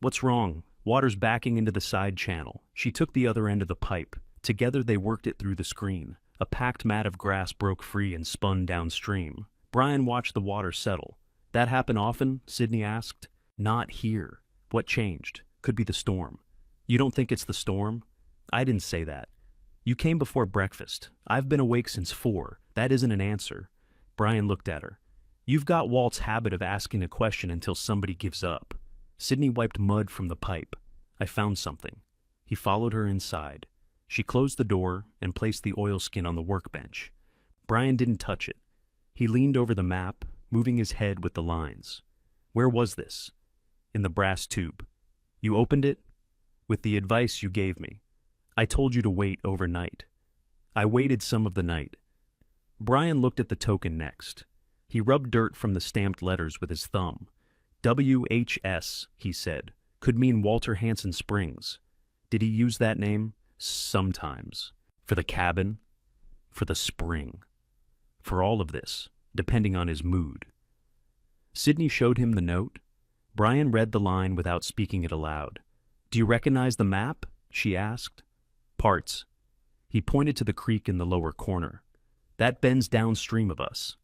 "What's wrong?" "Water's backing into the side channel." She took the other end of the pipe. Together they worked it through the screen. A packed mat of grass broke free and spun downstream. Brian watched the water settle. "That happen often?" Sydney asked. "Not here." "What changed?" "Could be the storm." "You don't think it's the storm?" "I didn't say that." "You came before breakfast. I've been awake since 4. That isn't an answer." Brian looked at her. "You've got Walt's habit of asking a question until somebody gives up." Sydney wiped mud from the pipe. "I found something." He followed her inside. She closed the door and placed the oilskin on the workbench. Brian didn't touch it. He leaned over the map, moving his head with the lines. "Where was this?" "In the brass tube." "You opened it?" "With the advice you gave me. I told you to wait overnight." "I waited some of the night." Brian looked at the token next. He rubbed dirt from the stamped letters with his thumb. "WHS," he said, "could mean Walter Hansen Springs." "Did he use that name?" "Sometimes." "For the cabin?" "For the spring." "For all of this, depending on his mood." Sydney showed him the note. Brian read the line without speaking it aloud. "Do you recognize the map?" she asked. "Parts." He pointed to the creek in the lower corner. "That bends downstream of us.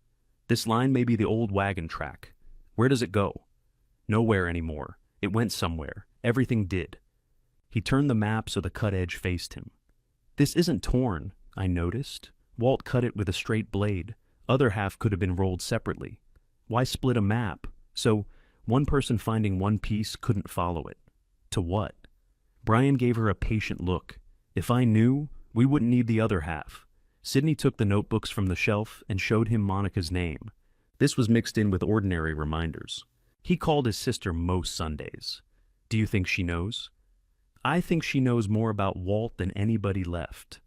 This line may be the old wagon track. Where does it go?" "Nowhere anymore. It went somewhere. Everything did." He turned the map so the cut edge faced him. "This isn't torn," I noticed. "Walt cut it with a straight blade. Other half could have been rolled separately. Why split a map? So one person finding one piece couldn't follow it. To what?" Brian gave her a patient look. "If I knew, we wouldn't need the other half." Sydney took the notebooks from the shelf and showed him Monica's name. This was mixed in with ordinary reminders. He called his sister most Sundays. "Do you think she knows?" "I think she knows more about Walt than anybody left."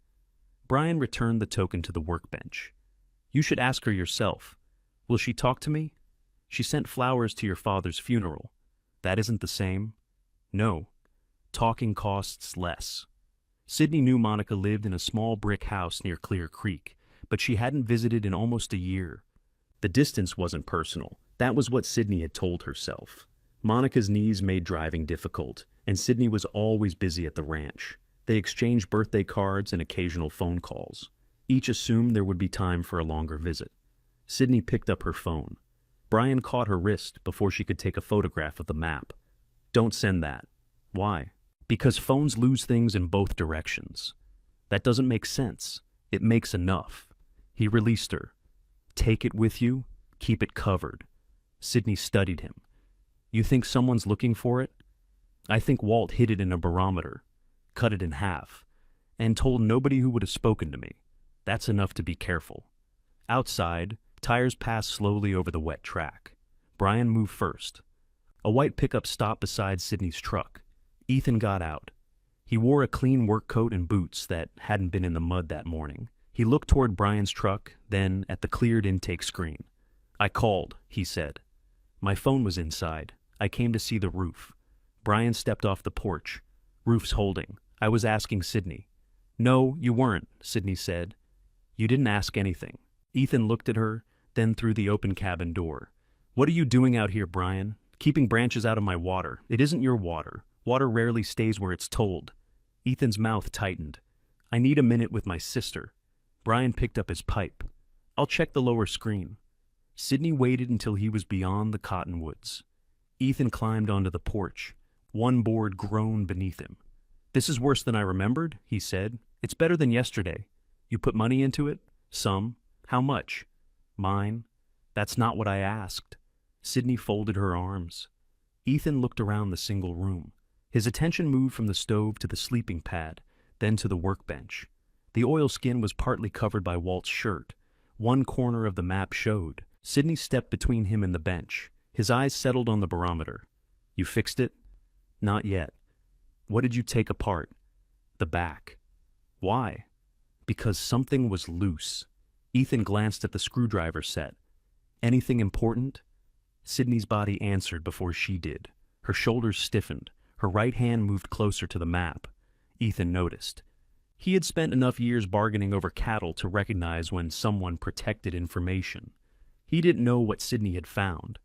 Brian returned the token to the workbench. "You should ask her yourself. Will she talk to me? She sent flowers to your father's funeral. That isn't the same?" "No. Talking costs less." Sydney knew Monica lived in a small brick house near Clear Creek, but she hadn't visited in almost a year. The distance wasn't personal. That was what Sydney had told herself. Monica's knees made driving difficult, and Sydney was always busy at the ranch. They exchanged birthday cards and occasional phone calls. Each assumed there would be time for a longer visit. Sydney picked up her phone. Brian caught her wrist before she could take a photograph of the map. "Don't send that." "Why?" "Because phones lose things in both directions." "That doesn't make sense." "It makes enough." He released her. "Take it with you. Keep it covered." Sydney studied him. "You think someone's looking for it?" "I think Walt hid it in a barometer, cut it in half, and told nobody who would have spoken to me. That's enough to be careful." Outside, tires passed slowly over the wet track. Brian moved first. A white pickup stopped beside Sydney's truck. Ethan got out. He wore a clean work coat and boots that hadn't been in the mud that morning. He looked toward Brian's truck, then at the cleared intake screen. "I called," he said. "My phone was inside. I came to see the roof." Brian stepped off the porch. "Roof's holding. I was asking Sydney." "No, you weren't," Sydney said. "You didn't ask anything." Ethan looked at her, then through the open cabin door. What are you doing out here, Brian? Keeping branches out of my water. It isn't your water. Water rarely stays where it's told. Ethan's mouth tightened. I need a minute with my sister. Brian picked up his pipe. I'll check the lower screen. Sydney waited until he was beyond the cottonwoods. Ethan climbed onto the porch. One board groaned beneath him. This is worse than I remembered, he said. It's better than yesterday. You put money into it? Some. How much? Mine. That's not what I asked. Sydney folded her arms. Ethan looked around the single room. His attention moved from the stove to the sleeping pad, then to the workbench. The oilskin was partly covered by Walt's shirt. One corner of the map showed. Sydney stepped between him and the bench. His eyes settled on the barometer. You fixed it? Not yet. What did you take apart? The back. Why? Because something was loose. Ethan glanced at the screwdriver set. Anything important? Sydney's body answered before she did. Her shoulders stiffened. Her right hand moved closer to the map. Ethan noticed. He had spent enough years bargaining over cattle to recognize when someone protected information. He didn't know what Sydney had found.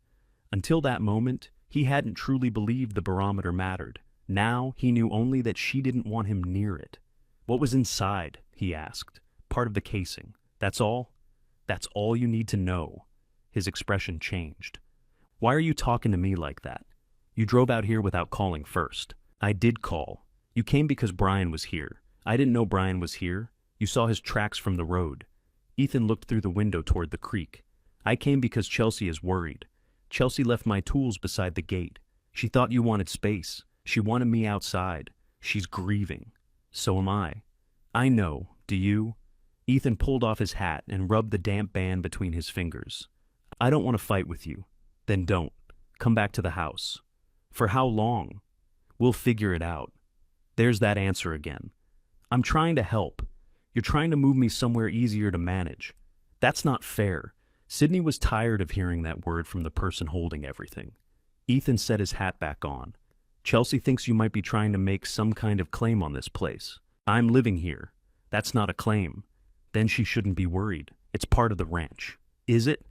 Until that moment, he hadn't truly believed the barometer mattered. Now he knew only that she didn't want him near it. What was inside? He asked. Part of the casing. That's all? That's all you need to know. His expression changed. Why are you talking to me like that? You drove out here without calling first. I did call. You came because Brian was here. I didn't know Brian was here. You saw his tracks from the road. Ethan looked through the window toward the creek. I came because Chelsea is worried. Chelsea left my tools beside the gate. She thought you wanted space. She wanted me outside. She's grieving. So am I. I know. Do you? Ethan pulled off his hat and rubbed the damp band between his fingers. I don't want to fight with you. Then don't. Come back to the house. For how long? We'll figure it out. There's that answer again. I'm trying to help. You're trying to move me somewhere easier to manage. That's not fair. Sydney was tired of hearing that word from the person holding everything. Ethan set his hat back on. Chelsea thinks you might be trying to make some kind of claim on this place. I'm living here. That's not a claim. Then she shouldn't be worried. It's part of the ranch. Is it?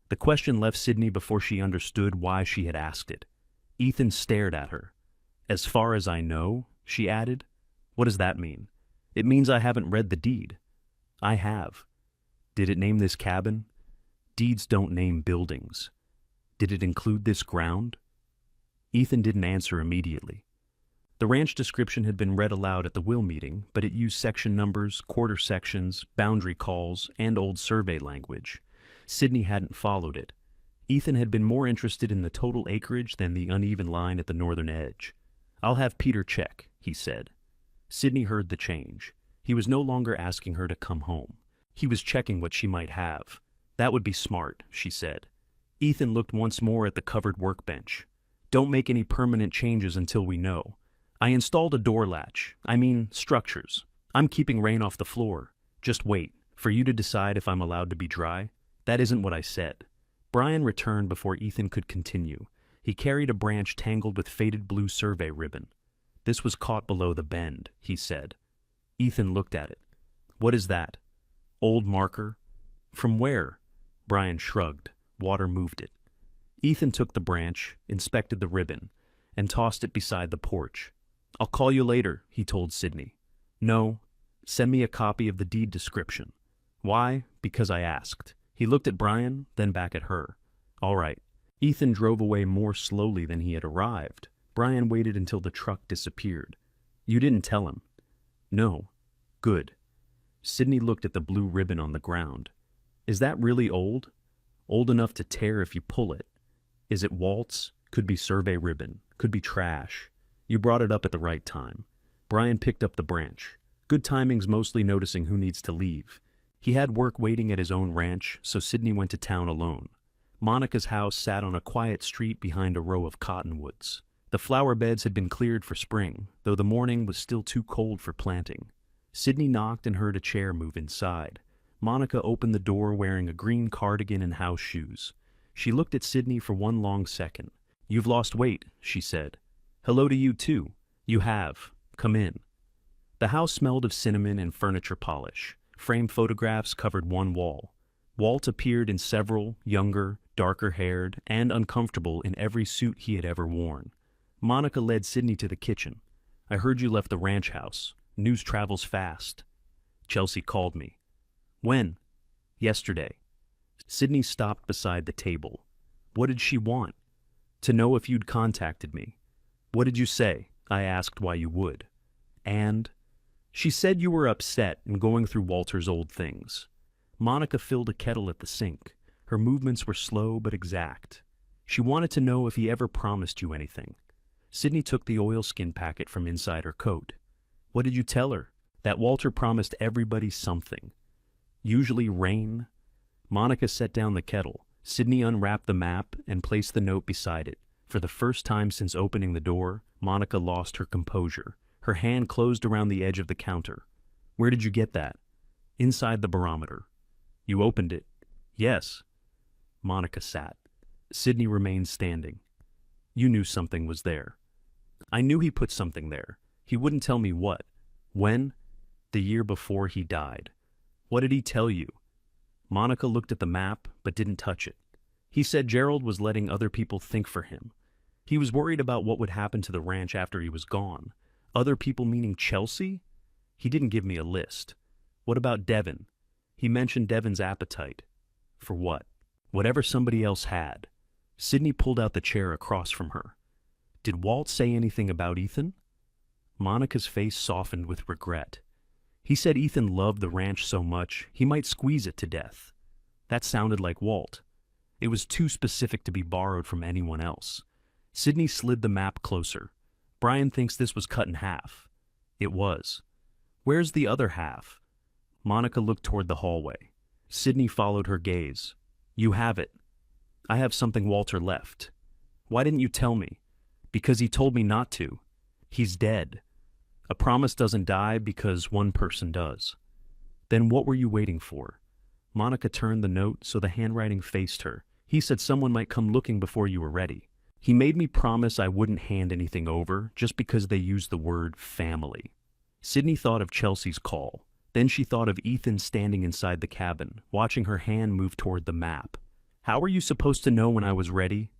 The question left Sydney before she understood why she had asked it. Ethan stared at her. As far as I know, she added. What does that mean? It means I haven't read the deed. I have. Did it name this cabin? Deeds don't name buildings. Did it include this ground? Ethan didn't answer immediately. The ranch description had been read aloud at the will meeting, but it used section numbers, quarter sections, boundary calls, and old survey language. Sydney hadn't followed it. Ethan had been more interested in the total acreage than the uneven line at the northern edge. I'll have Peter check, he said. Sydney heard the change. He was no longer asking her to come home. He was checking what she might have. That would be smart, she said. Ethan looked once more at the covered workbench. Don't make any permanent changes until we know. I installed a door latch. Structures. I'm keeping rain off the floor. Just wait, for you to decide if I'm allowed to be dry. That isn't what I said. Brian returned before Ethan could continue. He carried a branch tangled with faded blue survey ribbon. This was caught below the bend, he said. Ethan looked at it. What is that? Old marker? From where? Brian shrugged. Water moved it. Ethan took the branch, inspected the ribbon, and tossed it beside the porch. I'll call you later, he told Sydney. No, send me a copy of the deed description. Why? Because I asked. He looked at Brian, then back at her. All right. Ethan drove away more slowly than he had arrived. Brian waited until the truck disappeared. You didn't tell him? No. Good. Sydney looked at the blue ribbon on the ground. Is that really old? Old enough to tear if you pull it. Is it Walt's? Could be survey ribbon. Could be trash. You brought it up at the right time. Brian picked up the branch. Good timing's mostly noticing who needs to leave. He had work waiting at his own ranch, so Sydney went to town alone. Monica's house sat on a quiet street behind a row of cottonwoods. The flower beds had been cleared for spring, though the morning was still too cold for planting. Sydney knocked and heard a chair move inside. Monica opened the door wearing a green cardigan and house shoes. She looked at Sydney for one long second. You've lost weight, she said. Hello to you too. You have. Come in. The house smelled of cinnamon and furniture polish. Framed photographs covered one wall. Walt appeared in several, younger, darker-haired, and uncomfortable in every suit he had ever worn. Monica led Sydney to the kitchen. I heard you left the ranch house. News travels fast. Chelsea called me. When? Yesterday. Sydney stopped beside the table. What did she want? To know if you'd contacted me. What did you say? I asked why you would. And? She said you were upset and going through Walter's old things. Monica filled a kettle at the sink. Her movements were slow but exact. She wanted to know if he ever promised you anything. Sydney took the oilskin packet from inside her coat. What did you tell her? That Walter promised everybody something. Usually rain. Monica set down the kettle. Sydney unwrapped the map and placed the note beside it. For the first time since opening the door, Monica lost her composure. Her hand closed around the edge of the counter. Where did you get that? Inside the Barometer. You opened it? Yes. Monica sat. Sydney remained standing. You knew something was there. I knew he put something there. He wouldn't tell me what. When? The year before he died. What did he tell you? Monica looked at the map, but didn't touch it. He said Gerald was letting other people think for him. He was worried about what would happen to the ranch after he was gone. Other people meaning Chelsea? He didn't give me a list. What about Devon? He mentioned Devon's appetite. For what? Whatever somebody else had. Sydney pulled out the chair across from her. Did Walt say anything about Ethan? Monica's face softened with regret. He said Ethan loved the ranch so much, he might squeeze it to death. That sounded like Walt. It was too specific to be borrowed from anyone else. Sydney slid the map closer. Brian thinks this was cut in half. It was. Where's the other half? Monica looked toward the hallway. Sydney followed her gaze. You have it. I have something Walter left. Why didn't you tell me? Because he told me not to. He's dead. A promise doesn't die because one person does. Then what were you waiting for? Monica turned the note so the handwriting faced her. He said someone might come looking before you were ready. He made me promise I wouldn't hand anything over just because they used the word family. Sydney thought of Chelsea's call. Then she thought of Ethan standing inside the cabin, watching her hand move toward the map. How were you supposed to know when I was ready?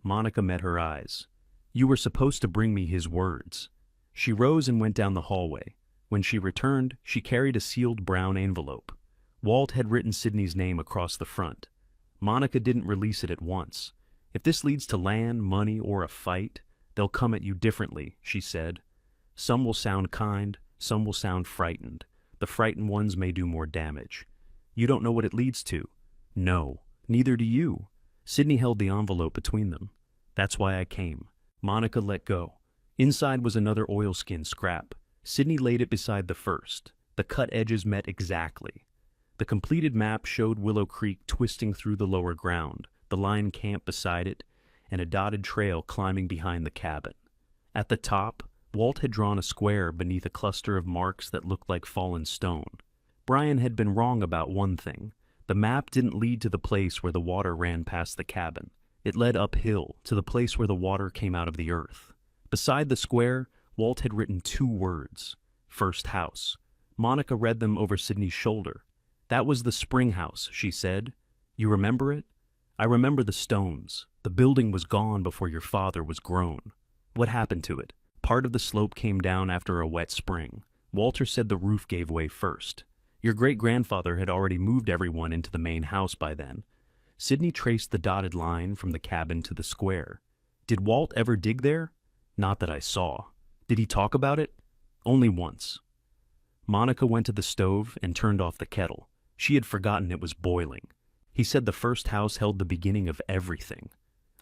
Monica met her eyes. You were supposed to bring me his words. She rose and went down the hallway. When she returned, she carried a sealed brown envelope. Walt had written Sydney's name across the front. Monica didn't release it at once. If this leads to land, money, or a fight, they'll come at you differently, she said. Some will sound kind, some will sound frightened. The frightened ones may do more damage. You don't know what it leads to. No, neither do you. Sydney held the envelope between them. That's why I came. Monica let go. Inside was another oilskin scrap. Sydney laid it beside the first. The cut edges met exactly. The completed map showed Willow Creek twisting through the lower ground, the line camp beside it, and a dotted trail climbing behind the cabin. At the top, Walt had drawn a square beneath a cluster of marks that looked like fallen stone. Brian had been wrong about one thing. The map didn't lead to the place where the water ran past the cabin. It led uphill to the place where the water came out of the earth. Beside the square, Walt had written 2 words. First house. Monica read them over Sydney's shoulder. That was the spring house, she said. You remember it? I remember the stones. The building was gone before your father was grown. What happened to it? Part of the slope came down after a wet spring. Walter said the roof gave way first. Your great-grandfather had already moved everyone into the main house by then. Sydney traced the dotted line from the cabin to the square. Did Walt ever dig there? Not that I saw. Did he talk about it? Only once. Monica went to the stove and turned off the kettle. She had forgotten it was boiling. He said the first house held the beginning of everything.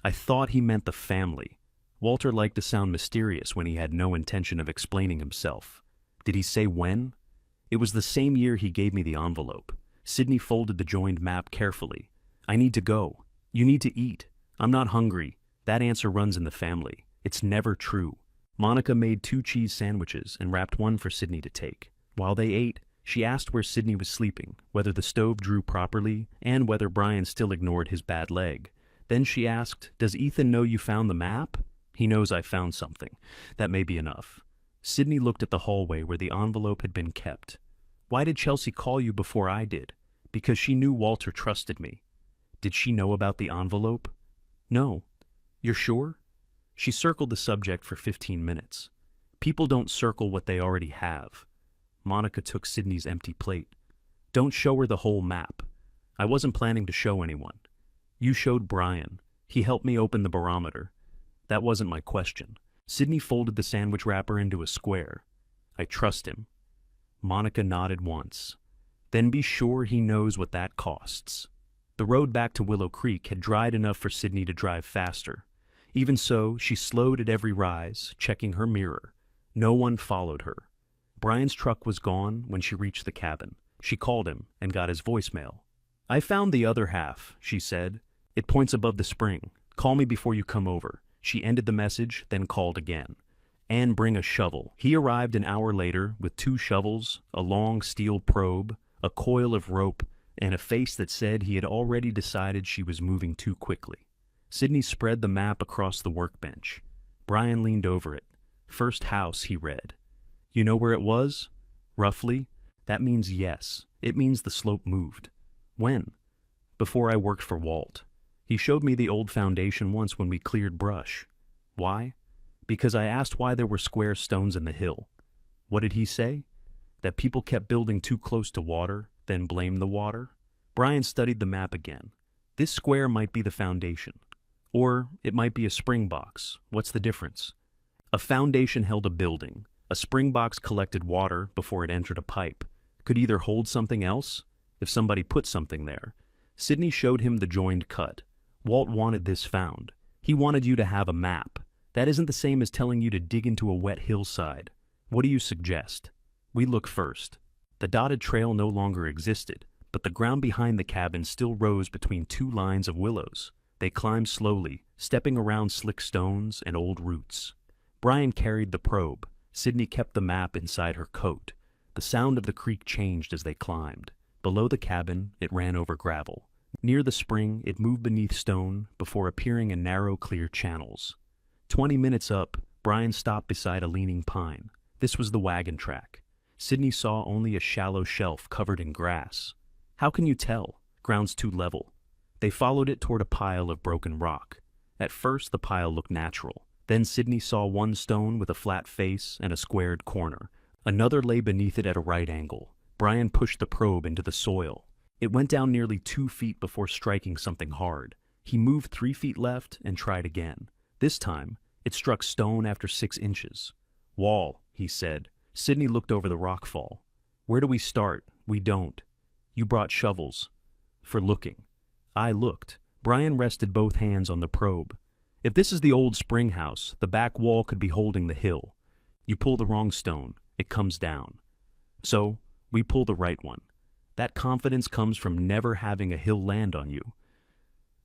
I thought he meant the family. Walter liked to sound mysterious when he had no intention of explaining himself. Did he say when? It was the same year he gave me the envelope. Sydney folded the joined map carefully. I need to go. You need to eat. I'm not hungry. That answer runs in the family. It's never true. Monica made 2 cheese sandwiches and wrapped one for Sydney to take. While they ate, she asked where Sydney was sleeping, whether the stove drew properly, and whether Brian still ignored his bad leg. Then she asked, Does Ethan know you found the map? He knows I found something. That may be enough. Sydney looked at the hallway where the envelope had been kept. Why did Chelsea call you before I did? Because she knew Walter trusted me. Did she know about the envelope? No. You're sure? She circled the subject for 15 minutes. People don't circle what they already have. Monica took Sydney's empty plate. Don't show her the whole map. I wasn't planning to show anyone. You showed Brian. He helped me open the barometer. That wasn't my question. Sydney folded the sandwich wrapper into a square. I trust him. Monica nodded once. Then be sure he knows what that costs. The road back to Willow Creek had dried enough for Sydney to drive faster. Even so, she slowed at every rise, checking her mirror. No one followed her. Brian's truck was gone when she reached the cabin. She called him and got his voicemail. I found the other half, she said. It points above the spring. Call me before you come over. She ended the message, then called again. And bring a shovel. He arrived an hour later with 2 shovels, a long steel probe, a coil of rope, and a face that said he had already decided she was moving too quickly. Sydney spread the map across the workbench. Brian leaned over it. First house, he read. You know where it was? Roughly? That means yes. It means the slope moved. When? Before I worked for Walt. He showed me the old foundation once when we cleared brush. Why? Because I asked why there were square stones in the hill. What did he say? That people kept building too close to water, then blamed the water? Brian studied the map again. This square might be the foundation. Or it might be a spring box. What's the difference? A foundation held a building. A spring box collected water before it entered a pipe. Could either hold something else, if somebody put something there. Sydney showed him the joined cut. Walt wanted this found. He wanted you to have a map. That isn't the same as telling you to dig into a wet hillside. What do you suggest? We look first. The dotted trail no longer existed, but the ground behind the cabin still rose between 2 lines of willows. They climbed slowly, stepping around slick stones and old roots. Brian carried the probe. Sydney kept the map inside her coat. The sound of the creek changed as they climbed. Below the cabin, it ran over gravel. Near the spring, it moved beneath stone before appearing in narrow, clear channels. 20 minutes up, Brian stopped beside a leaning pine. This was the wagon track. Sydney saw only a shallow shelf covered in grass. How can you tell? Ground's too level. They followed it toward a pile of broken rock. At first, the pile looked natural. Then Sydney saw one stone with a flat face and a squared corner. Another lay beneath it at a right angle. Brian pushed the probe into the soil. It went down nearly 2 feet before striking something hard. He moved 3 feet left and tried again. This time, it struck stone after 6 inches. Wall, he said. Sydney looked over the rockfall. Where do we start? We don't. You brought shovels. For looking. I looked. Brian rested both hands on the probe. If this is the old spring house, the back wall could be holding the hill. You pull the wrong stone, it comes down. So, we pull the right one. That confidence comes from never having a hill land on you.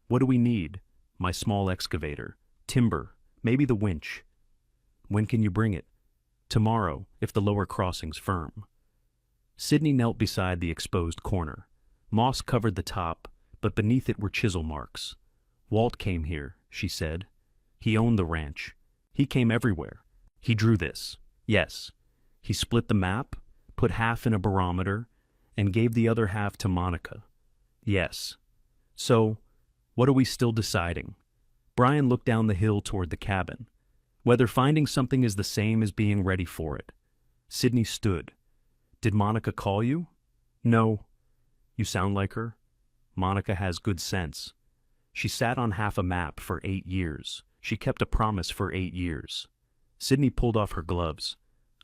What do we need? My small excavator. Timber. Maybe the winch. When can you bring it? Tomorrow, if the lower crossing's firm. Sydney knelt beside the exposed corner. Moss covered the top, but beneath it were chisel marks. Walt came here, she said. He owned the ranch. He came everywhere. He drew this. Yes. He split the map, put half in a barometer, and gave the other half to Monica. Yes. So, what are we still deciding? Brian looked down the hill toward the cabin. Whether finding something is the same as being ready for it. Sydney stood. Did Monica call you? No. You sound like her. Monica has good sense. She sat on half a map for 8 years. She kept a promise for 8 years. Sydney pulled off her gloves.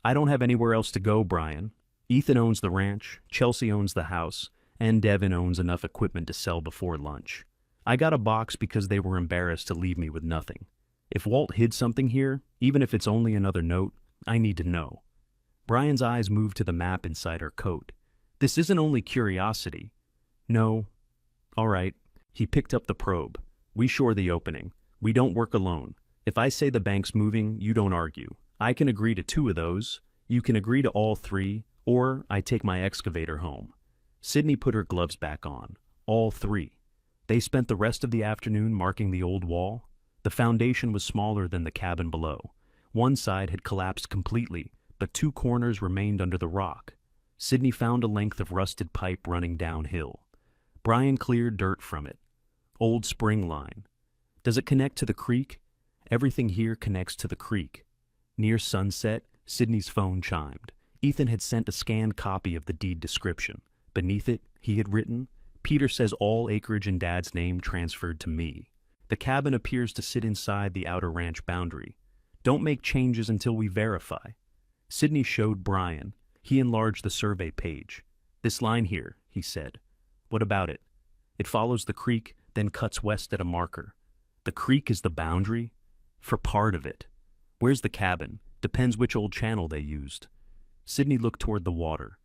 I don't have anywhere else to go, Brian. Ethan owns the ranch, Chelsea owns the house, and Devin owns enough equipment to sell before lunch. I got a box because they were embarrassed to leave me with nothing. If Walt hid something here, even if it's only another note, I need to know. Brian's eyes moved to the map inside her coat. This isn't only curiosity. No. All right. He picked up the probe. We shore the opening. We don't work alone. If I say the bank's moving, you don't argue. I can agree to 2 of those. You can agree to all 3, or I take my excavator home. Sydney put her gloves back on. All 3. They spent the rest of the afternoon marking the old wall. The foundation was smaller than the cabin below. One side had collapsed completely, but 2 corners remained under the rock. Sydney found a length of rusted pipe running downhill. Brian cleared dirt from it. Old spring line. Does it connect to the creek? Everything here connects to the creek. Near sunset, Sydney's phone chimed. Ethan had sent a scanned copy of the deed description. Beneath it, he had written, "Peter says all acreage in Dad's name transferred to me. The cabin appears to sit inside the outer ranch boundary. Don't make changes until we verify." Sydney showed Brian. He enlarged the survey page. "This line here," he said. "What about it?" "It follows the creek, then cuts west at a marker." "The creek is the boundary?" "For part of it." "Where's the cabin?" "Depends which old channel they used." Sydney looked toward the water.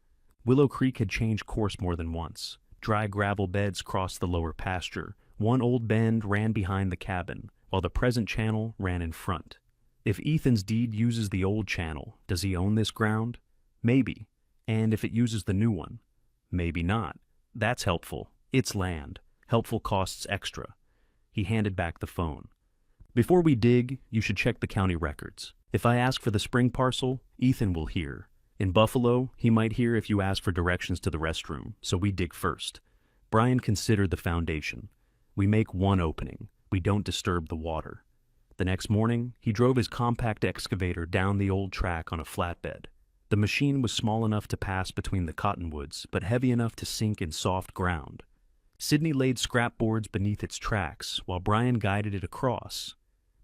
Willow Creek had changed course more than once. Dry gravel beds crossed the lower pasture. One old bend ran behind the cabin, while the present channel ran in front. If Ethan's deed uses the old channel, does he own this ground? Maybe. And if it uses the new one? Maybe not. That's helpful. It's land. Helpful costs extra. He handed back the phone. "Before we dig, you should check the county records. If I ask for the spring parcel, Ethan will hear. In Buffalo, he might hear if you ask for directions to the restroom, so we dig first." Brian considered the foundation. "We make one opening. We don't disturb the water." The next morning, he drove his compact excavator down the old track on a flatbed. The machine was small enough to pass between the cottonwoods, but heavy enough to sink in soft ground. Sydney laid scrap boards beneath its tracks, while Brian guided it across.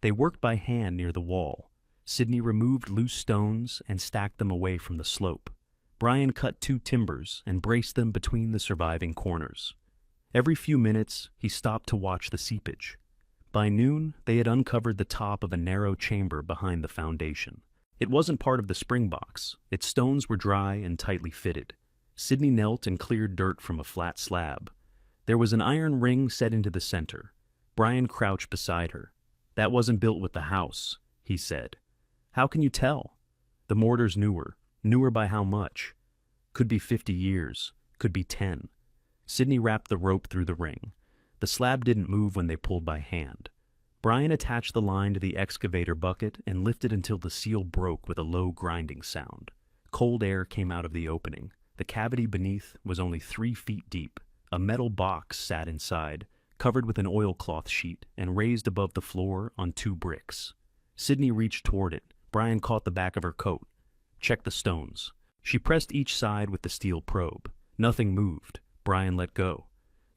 They worked by hand near the wall. Sydney removed loose stones and stacked them away from the slope. Brian cut 2 timbers and braced them between the surviving corners. Every few minutes, he stopped to watch the seepage. By noon, they had uncovered the top of a narrow chamber behind the foundation. It wasn't part of the spring box. Its stones were dry and tightly fitted. Sydney knelt and cleared dirt from a flat slab. There was an iron ring set into the center. Brian crouched beside her. "That wasn't built with the house," he said. "How can you tell?" "The mortar's newer. Newer by how much?" "Could be 50 years. Could be 10. Sydney wrapped the rope through the ring. The slab didn't move when they pulled by hand. Brian attached the line to the excavator bucket and lifted until the seal broke with a low grinding sound. Cold air came out of the opening. The cavity beneath was only 3 feet deep. A metal box sat inside, covered with an oilcloth sheet and raised above the floor on 2 bricks. Sydney reached toward it. Brian caught the back of her coat. "Check the stones." She pressed each side with the steel probe. Nothing moved. Brian let go.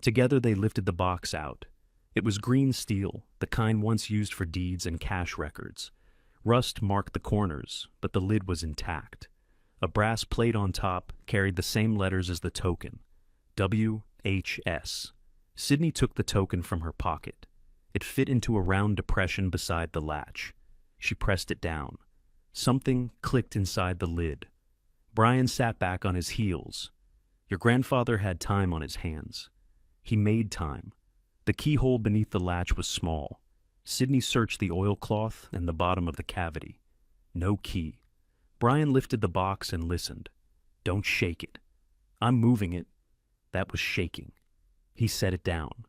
Together they lifted the box out. It was green steel, the kind once used for deeds and cash records. Rust marked the corners, but the lid was intact. A brass plate on top carried the same letters as the token. WHS. Sydney took the token from her pocket. It fit into a round depression beside the latch. She pressed it down. Something clicked inside the lid. Brian sat back on his heels. Your grandfather had time on his hands. He made time. The keyhole beneath the latch was small. Sydney searched the oilcloth and the bottom of the cavity. No key. Brian lifted the box and listened. Don't shake it. I'm moving it. That was shaking. He set it down.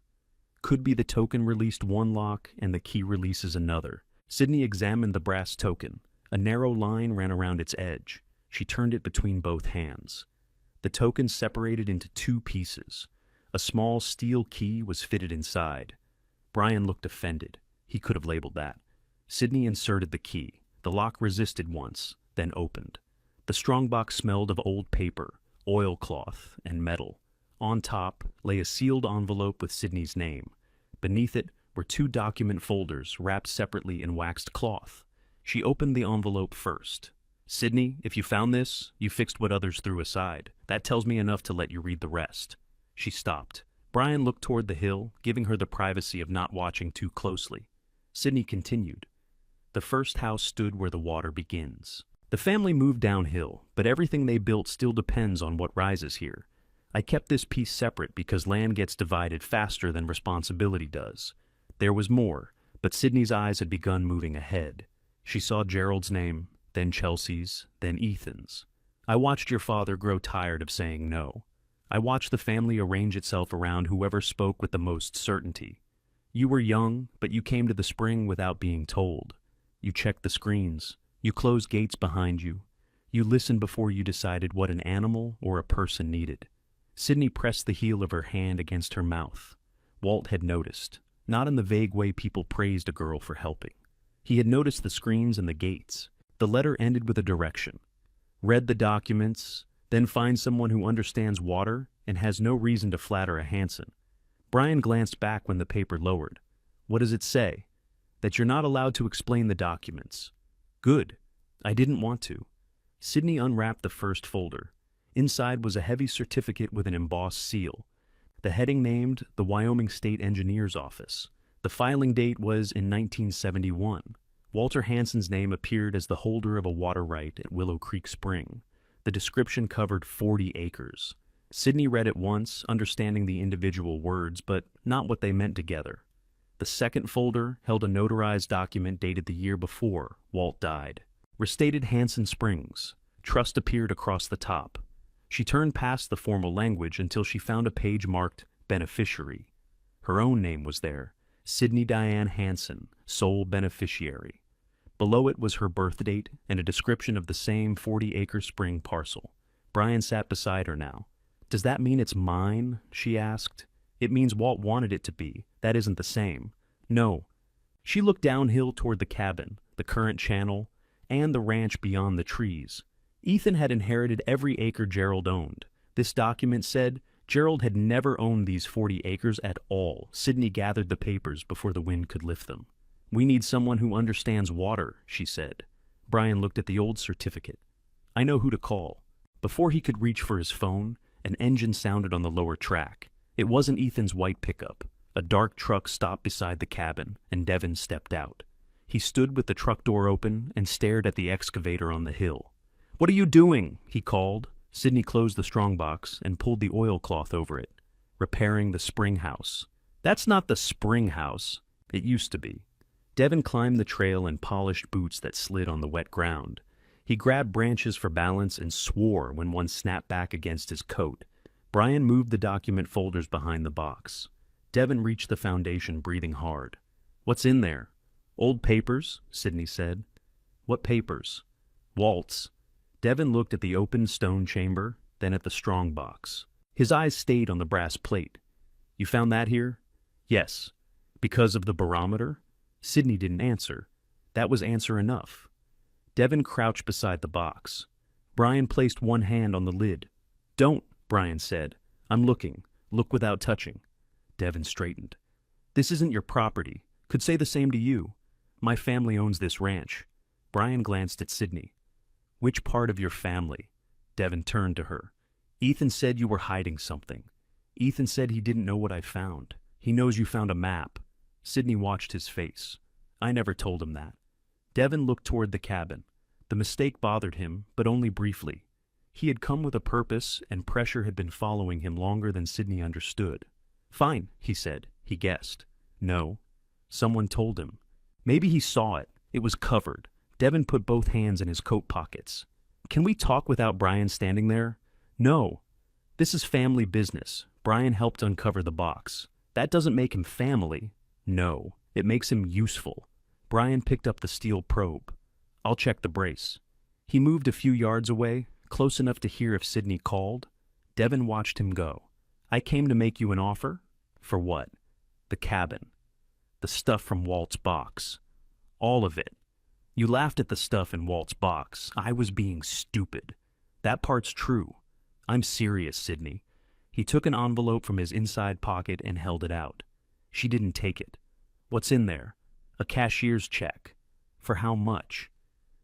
Could be the token released one lock and the key releases another. Sydney examined the brass token. A narrow line ran around its edge. She turned it between both hands. The token separated into 2 pieces. A small steel key was fitted inside. Brian looked offended. He could have labeled that. Sydney inserted the key. The lock resisted once, then opened. The strongbox smelled of old paper, oilcloth, and metal. On top lay a sealed envelope with Sydney's name. Beneath it were 2 document folders wrapped separately in waxed cloth. She opened the envelope first. Sydney, if you found this, you fixed what others threw aside. That tells me enough to let you read the rest. She stopped. Brian looked toward the hill, giving her the privacy of not watching too closely. Sydney continued. The first house stood where the water begins. The family moved downhill, but everything they built still depends on what rises here. I kept this piece separate because land gets divided faster than responsibility does. There was more, but Sydney's eyes had begun moving ahead. She saw Gerald's name, then Chelsea's, then Ethan's. I watched your father grow tired of saying no. I watched the family arrange itself around whoever spoke with the most certainty. You were young, but you came to the spring without being told. You checked the screens. You closed gates behind you. You listened before you decided what an animal or a person needed. Sydney pressed the heel of her hand against her mouth. Walt had noticed, not in the vague way people praised a girl for helping. He had noticed the screens and the gates. The letter ended with a direction. Read the documents, then find someone who understands water and has no reason to flatter a Hansen. Brian glanced back when the paper lowered. What does it say? That you're not allowed to explain the documents. Good. I didn't want to. Sydney unwrapped the first folder. Inside was a heavy certificate with an embossed seal. The heading named the Wyoming State Engineer's Office. The filing date was in 1971. Walter Hansen's name appeared as the holder of a water right at Willow Creek Spring. The description covered 40 acres. Sydney read it once, understanding the individual words, but not what they meant together. The second folder held a notarized document dated the year before Walt died. Restated Hansen Springs. Trust appeared across the top. She turned past the formal language until she found a page marked Beneficiary. Her own name was there, Sydney Diane Hansen, sole beneficiary. Below it was her birth date and a description of the same 40-acre spring parcel. Brian sat beside her now. Does that mean it's mine? She asked. It means Walt wanted it to be. That isn't the same. No. She looked downhill toward the cabin, the current channel, and the ranch beyond the trees. Ethan had inherited every acre Gerald owned. This document said Gerald had never owned these 40 acres at all. Sydney gathered the papers before the wind could lift them. We need someone who understands water, she said. Brian looked at the old certificate. I know who to call. Before he could reach for his phone, an engine sounded on the lower track. It wasn't Ethan's white pickup. A dark truck stopped beside the cabin, and Devin stepped out. He stood with the truck door open and stared at the excavator on the hill. What are you doing? He called. Sydney closed the strongbox and pulled the oilcloth over it. Repairing the spring house. That's not the spring house. It used to be. Devin climbed the trail in polished boots that slid on the wet ground. He grabbed branches for balance and swore when one snapped back against his coat. Brian moved the document folders behind the box. Devin reached the foundation, breathing hard. What's in there? Old papers, Sydney said. What papers? Walt's. Devin looked at the open stone chamber, then at the strongbox. His eyes stayed on the brass plate. You found that here? Yes. Because of the barometer? Sydney didn't answer. That was answer enough. Devin crouched beside the box. Brian placed one hand on the lid. Don't, Brian said. I'm looking. Look without touching. Devin straightened. This isn't your property. Could say the same to you. My family owns this ranch. Brian glanced at Sydney. Which part of your family? Devin turned to her. Ethan said you were hiding something. Ethan said he didn't know what I found. He knows you found a map. Sydney watched his face. I never told him that. Devin looked toward the cabin. The mistake bothered him, but only briefly. He had come with a purpose, and pressure had been following him longer than Sydney understood. Fine, he said. He guessed. No. Someone told him. Maybe he saw it. It was covered. Devin put both hands in his coat pockets. Can we talk without Brian standing there? No. This is family business. Brian helped uncover the box. That doesn't make him family. No. It makes him useful. Brian picked up the steel probe. I'll check the brace. He moved a few yards away, close enough to hear if Sydney called. Devin watched him go. I came to make you an offer? For what? The cabin. The stuff from Walt's box. All of it. You laughed at the stuff in Walt's box. I was being stupid. That part's true. I'm serious, Sydney. He took an envelope from his inside pocket and held it out. She didn't take it. What's in there? A cashier's check. For how much?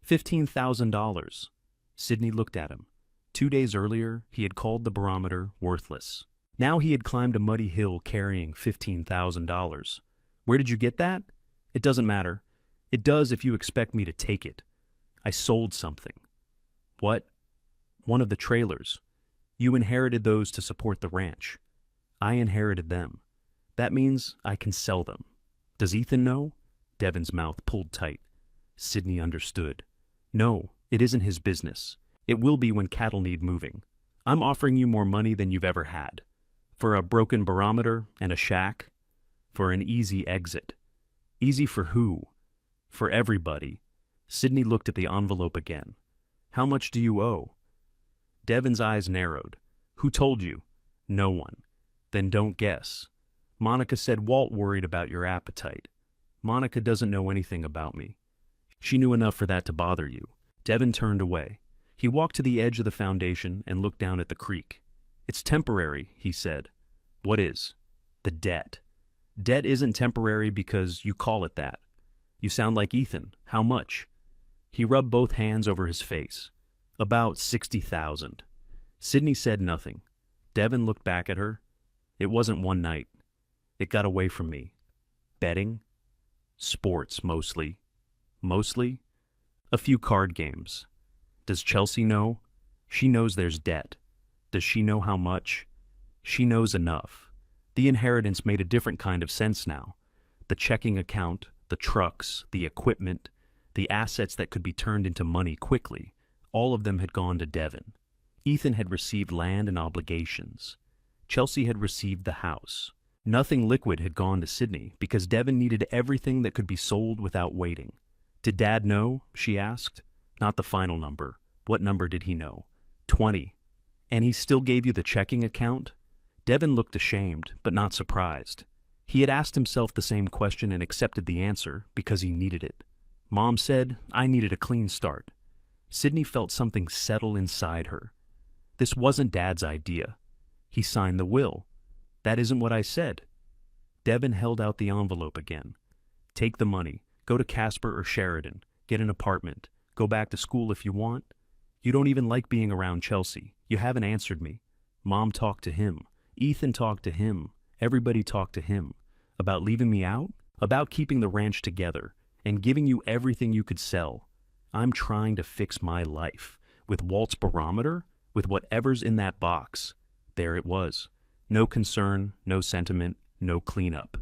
$15,000. Sydney looked at him. 2 days earlier, he had called the barometer worthless. Now he had climbed a muddy hill carrying $15,000. Where did you get that? It doesn't matter. It does if you expect me to take it. I sold something. What? One of the trailers. You inherited those to support the ranch. I inherited them. That means I can sell them. Does Ethan know? Devin's mouth pulled tight. Sydney understood. No, it isn't his business. It will be when cattle need moving. I'm offering you more money than you've ever had. For a broken barometer and a shack. For an easy exit. Easy for who? For everybody. Sydney looked at the envelope again. How much do you owe? Devin's eyes narrowed. Who told you? No one. Then don't guess. Monica said Walt worried about your appetite. Monica doesn't know anything about me. She knew enough for that to bother you. Devin turned away. He walked to the edge of the foundation and looked down at the creek. It's temporary, he said. What is? The debt. Debt isn't temporary because you call it that. You sound like Ethan. How much? He rubbed both hands over his face. About 60,000. Sydney said nothing. Devin looked back at her. It wasn't one night. It got away from me. Betting? Sports, mostly. Mostly? A few card games. Does Chelsea know? She knows there's debt. Does she know how much? She knows enough. The inheritance made a different kind of sense now. The checking account, the trucks, the equipment, the assets that could be turned into money quickly, all of them had gone to Devin. Ethan had received land and obligations. Chelsea had received the house. Nothing liquid had gone to Sydney because Devin needed everything that could be sold without waiting. Did Dad know? She asked. Not the final number. What number did he know? 20. And he still gave you the checking account? Devin looked ashamed, but not surprised. He had asked himself the same question and accepted the answer because he needed it. Mom said, I needed a clean start. Sydney felt something settle inside her. This wasn't Dad's idea. He signed the will. That isn't what I said. Devin held out the envelope again. Take the money. Go to Casper or Sheridan. Get an apartment. Go back to school if you want. You don't even like being around Chelsea. You haven't answered me. Mom talked to him. Ethan talked to him. Everybody talked to him. About leaving me out? About keeping the ranch together and giving you everything you could sell. I'm trying to fix my life. With Walt's barometer? With whatever's in that box. There it was. No concern, no sentiment, no cleanup.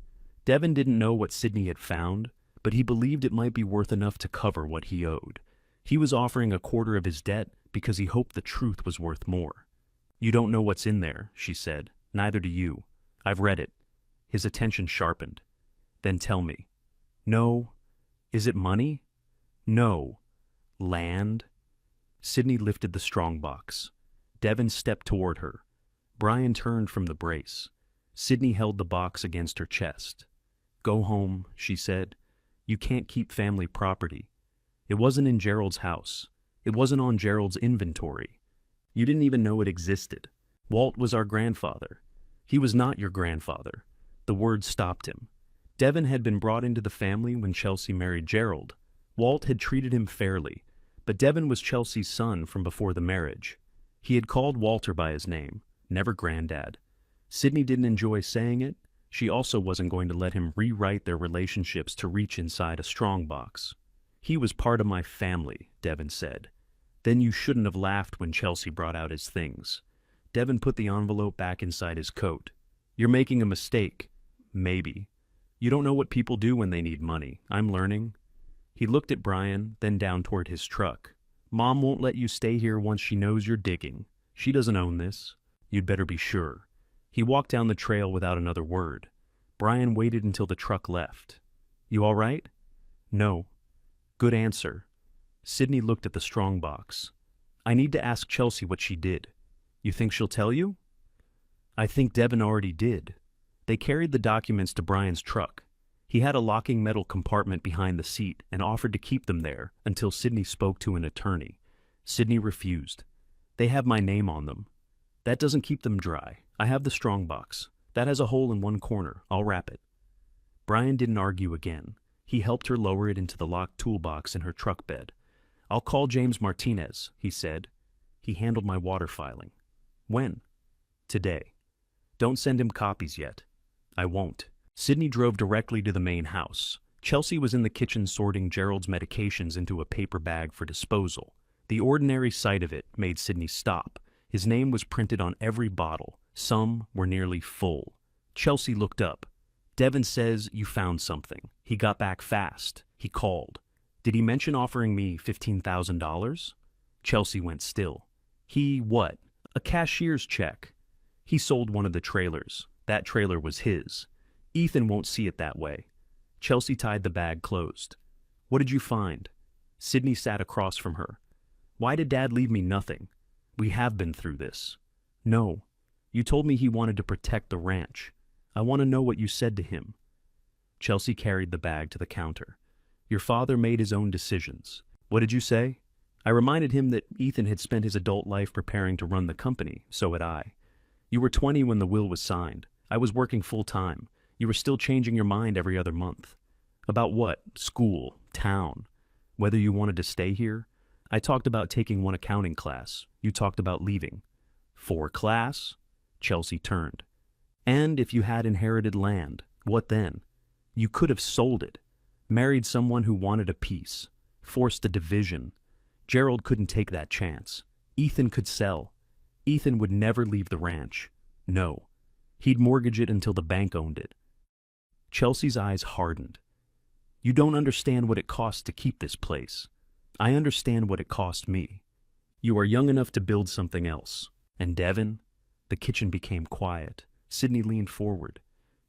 Devin didn't know what Sydney had found, but he believed it might be worth enough to cover what he owed. He was offering a quarter of his debt because he hoped the truth was worth more. You don't know what's in there, she said. Neither do you. I've read it. His attention sharpened. Then tell me. No. Is it money? No. Land? Sydney lifted the strongbox. Devin stepped toward her. Brian turned from the brace. Sydney held the box against her chest. Go home, she said. You can't keep family property. It wasn't in Gerald's house. It wasn't on Gerald's inventory. You didn't even know it existed. Walt was our grandfather. He was not your grandfather. The word stopped him. Devin had been brought into the family when Chelsea married Gerald. Walt had treated him fairly, but Devin was Chelsea's son from before the marriage. He had called Walter by his name, never Granddad. Sydney didn't enjoy saying it. She also wasn't going to let him rewrite their relationships to reach inside a strongbox. He was part of my family, Devin said. Then you shouldn't have laughed when Chelsea brought out his things. Devin put the envelope back inside his coat. You're making a mistake. Maybe. You don't know what people do when they need money. I'm learning. He looked at Brian, then down toward his truck. Mom won't let you stay here once she knows you're digging. She doesn't own this. You'd better be sure. He walked down the trail without another word. Brian waited until the truck left. You all right? No. Good answer. Sydney looked at the strongbox. I need to ask Chelsea what she did. You think she'll tell you? I think Devin already did. They carried the documents to Brian's truck. He had a locking metal compartment behind the seat and offered to keep them there until Sydney spoke to an attorney. Sydney refused. They have my name on them. That doesn't keep them dry. I have the strongbox. That has a hole in one corner. I'll wrap it. Brian didn't argue again. He helped her lower it into the locked toolbox in her truck bed. I'll call James Martinez, he said. He handled my water filing. When? Today. Don't send him copies yet. I won't. Sydney drove directly to the main house. Chelsea was in the kitchen sorting Gerald's medications into a paper bag for disposal. The ordinary sight of it made Sydney stop. His name was printed on every bottle. Some were nearly full. Chelsea looked up. Devin says you found something. He got back fast. He called. Did he mention offering me $15,000? Chelsea went still. He what? A cashier's check. He sold one of the trailers. That trailer was his. Ethan won't see it that way. Chelsea tied the bag closed. What did you find? Sydney sat across from her. Why did Dad leave me nothing? We have been through this. No. You told me he wanted to protect the ranch. I want to know what you said to him." Chelsea carried the bag to the counter. "Your father made his own decisions. What did you say?" "I reminded him that Ethan had spent his adult life preparing to run the company, so had I. You were 20 when the will was signed. I was working full-time. You were still changing your mind every other month. About what? School, town, whether you wanted to stay here? I talked about taking one accounting class. You talked about leaving." "For class?" Chelsea turned. "And if you had inherited land, what then? You could have sold it, married someone who wanted a piece, forced a division. Gerald couldn't take that chance. Ethan could sell. Ethan would never leave the ranch. No. He'd mortgage it until the bank owned it." Chelsea's eyes hardened. "You don't understand what it costs to keep this place. I understand what it cost me. You are young enough to build something else. And Devin?" The kitchen became quiet. Sydney leaned forward.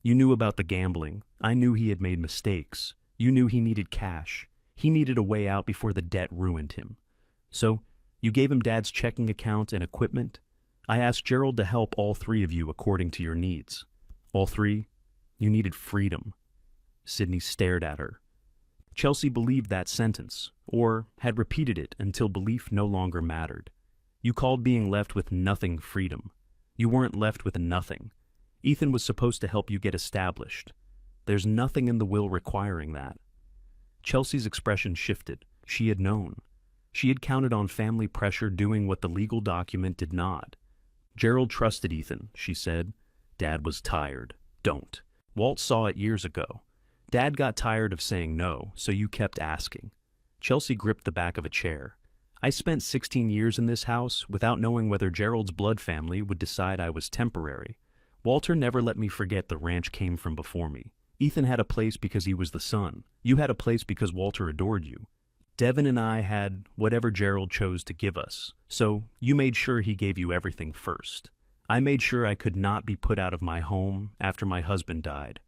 "You knew about the gambling. I knew he had made mistakes. You knew he needed cash. He needed a way out before the debt ruined him. So, you gave him Dad's checking account and equipment? I asked Gerald to help all three of you according to your needs. All three? You needed freedom." Sydney stared at her. Chelsea believed that sentence, or had repeated it until belief no longer mattered. "You called being left with nothing freedom. You weren't left with nothing. Ethan was supposed to help you get established. There's nothing in the will requiring that." Chelsea's expression shifted. She had known. She had counted on family pressure doing what the legal document did not. "Gerald trusted Ethan," she said. "Dad was tired. Don't. Walt saw it years ago. Dad got tired of saying no, so you kept asking." Chelsea gripped the back of a chair. "I spent 16 years in this house without knowing whether Gerald's blood family would decide I was temporary. Walter never let me forget the ranch came from before me. Ethan had a place because he was the son. You had a place because Walter adored you. Devin and I had whatever Gerald chose to give us, so you made sure he gave you everything first. I made sure I could not be put out of my home after my husband died.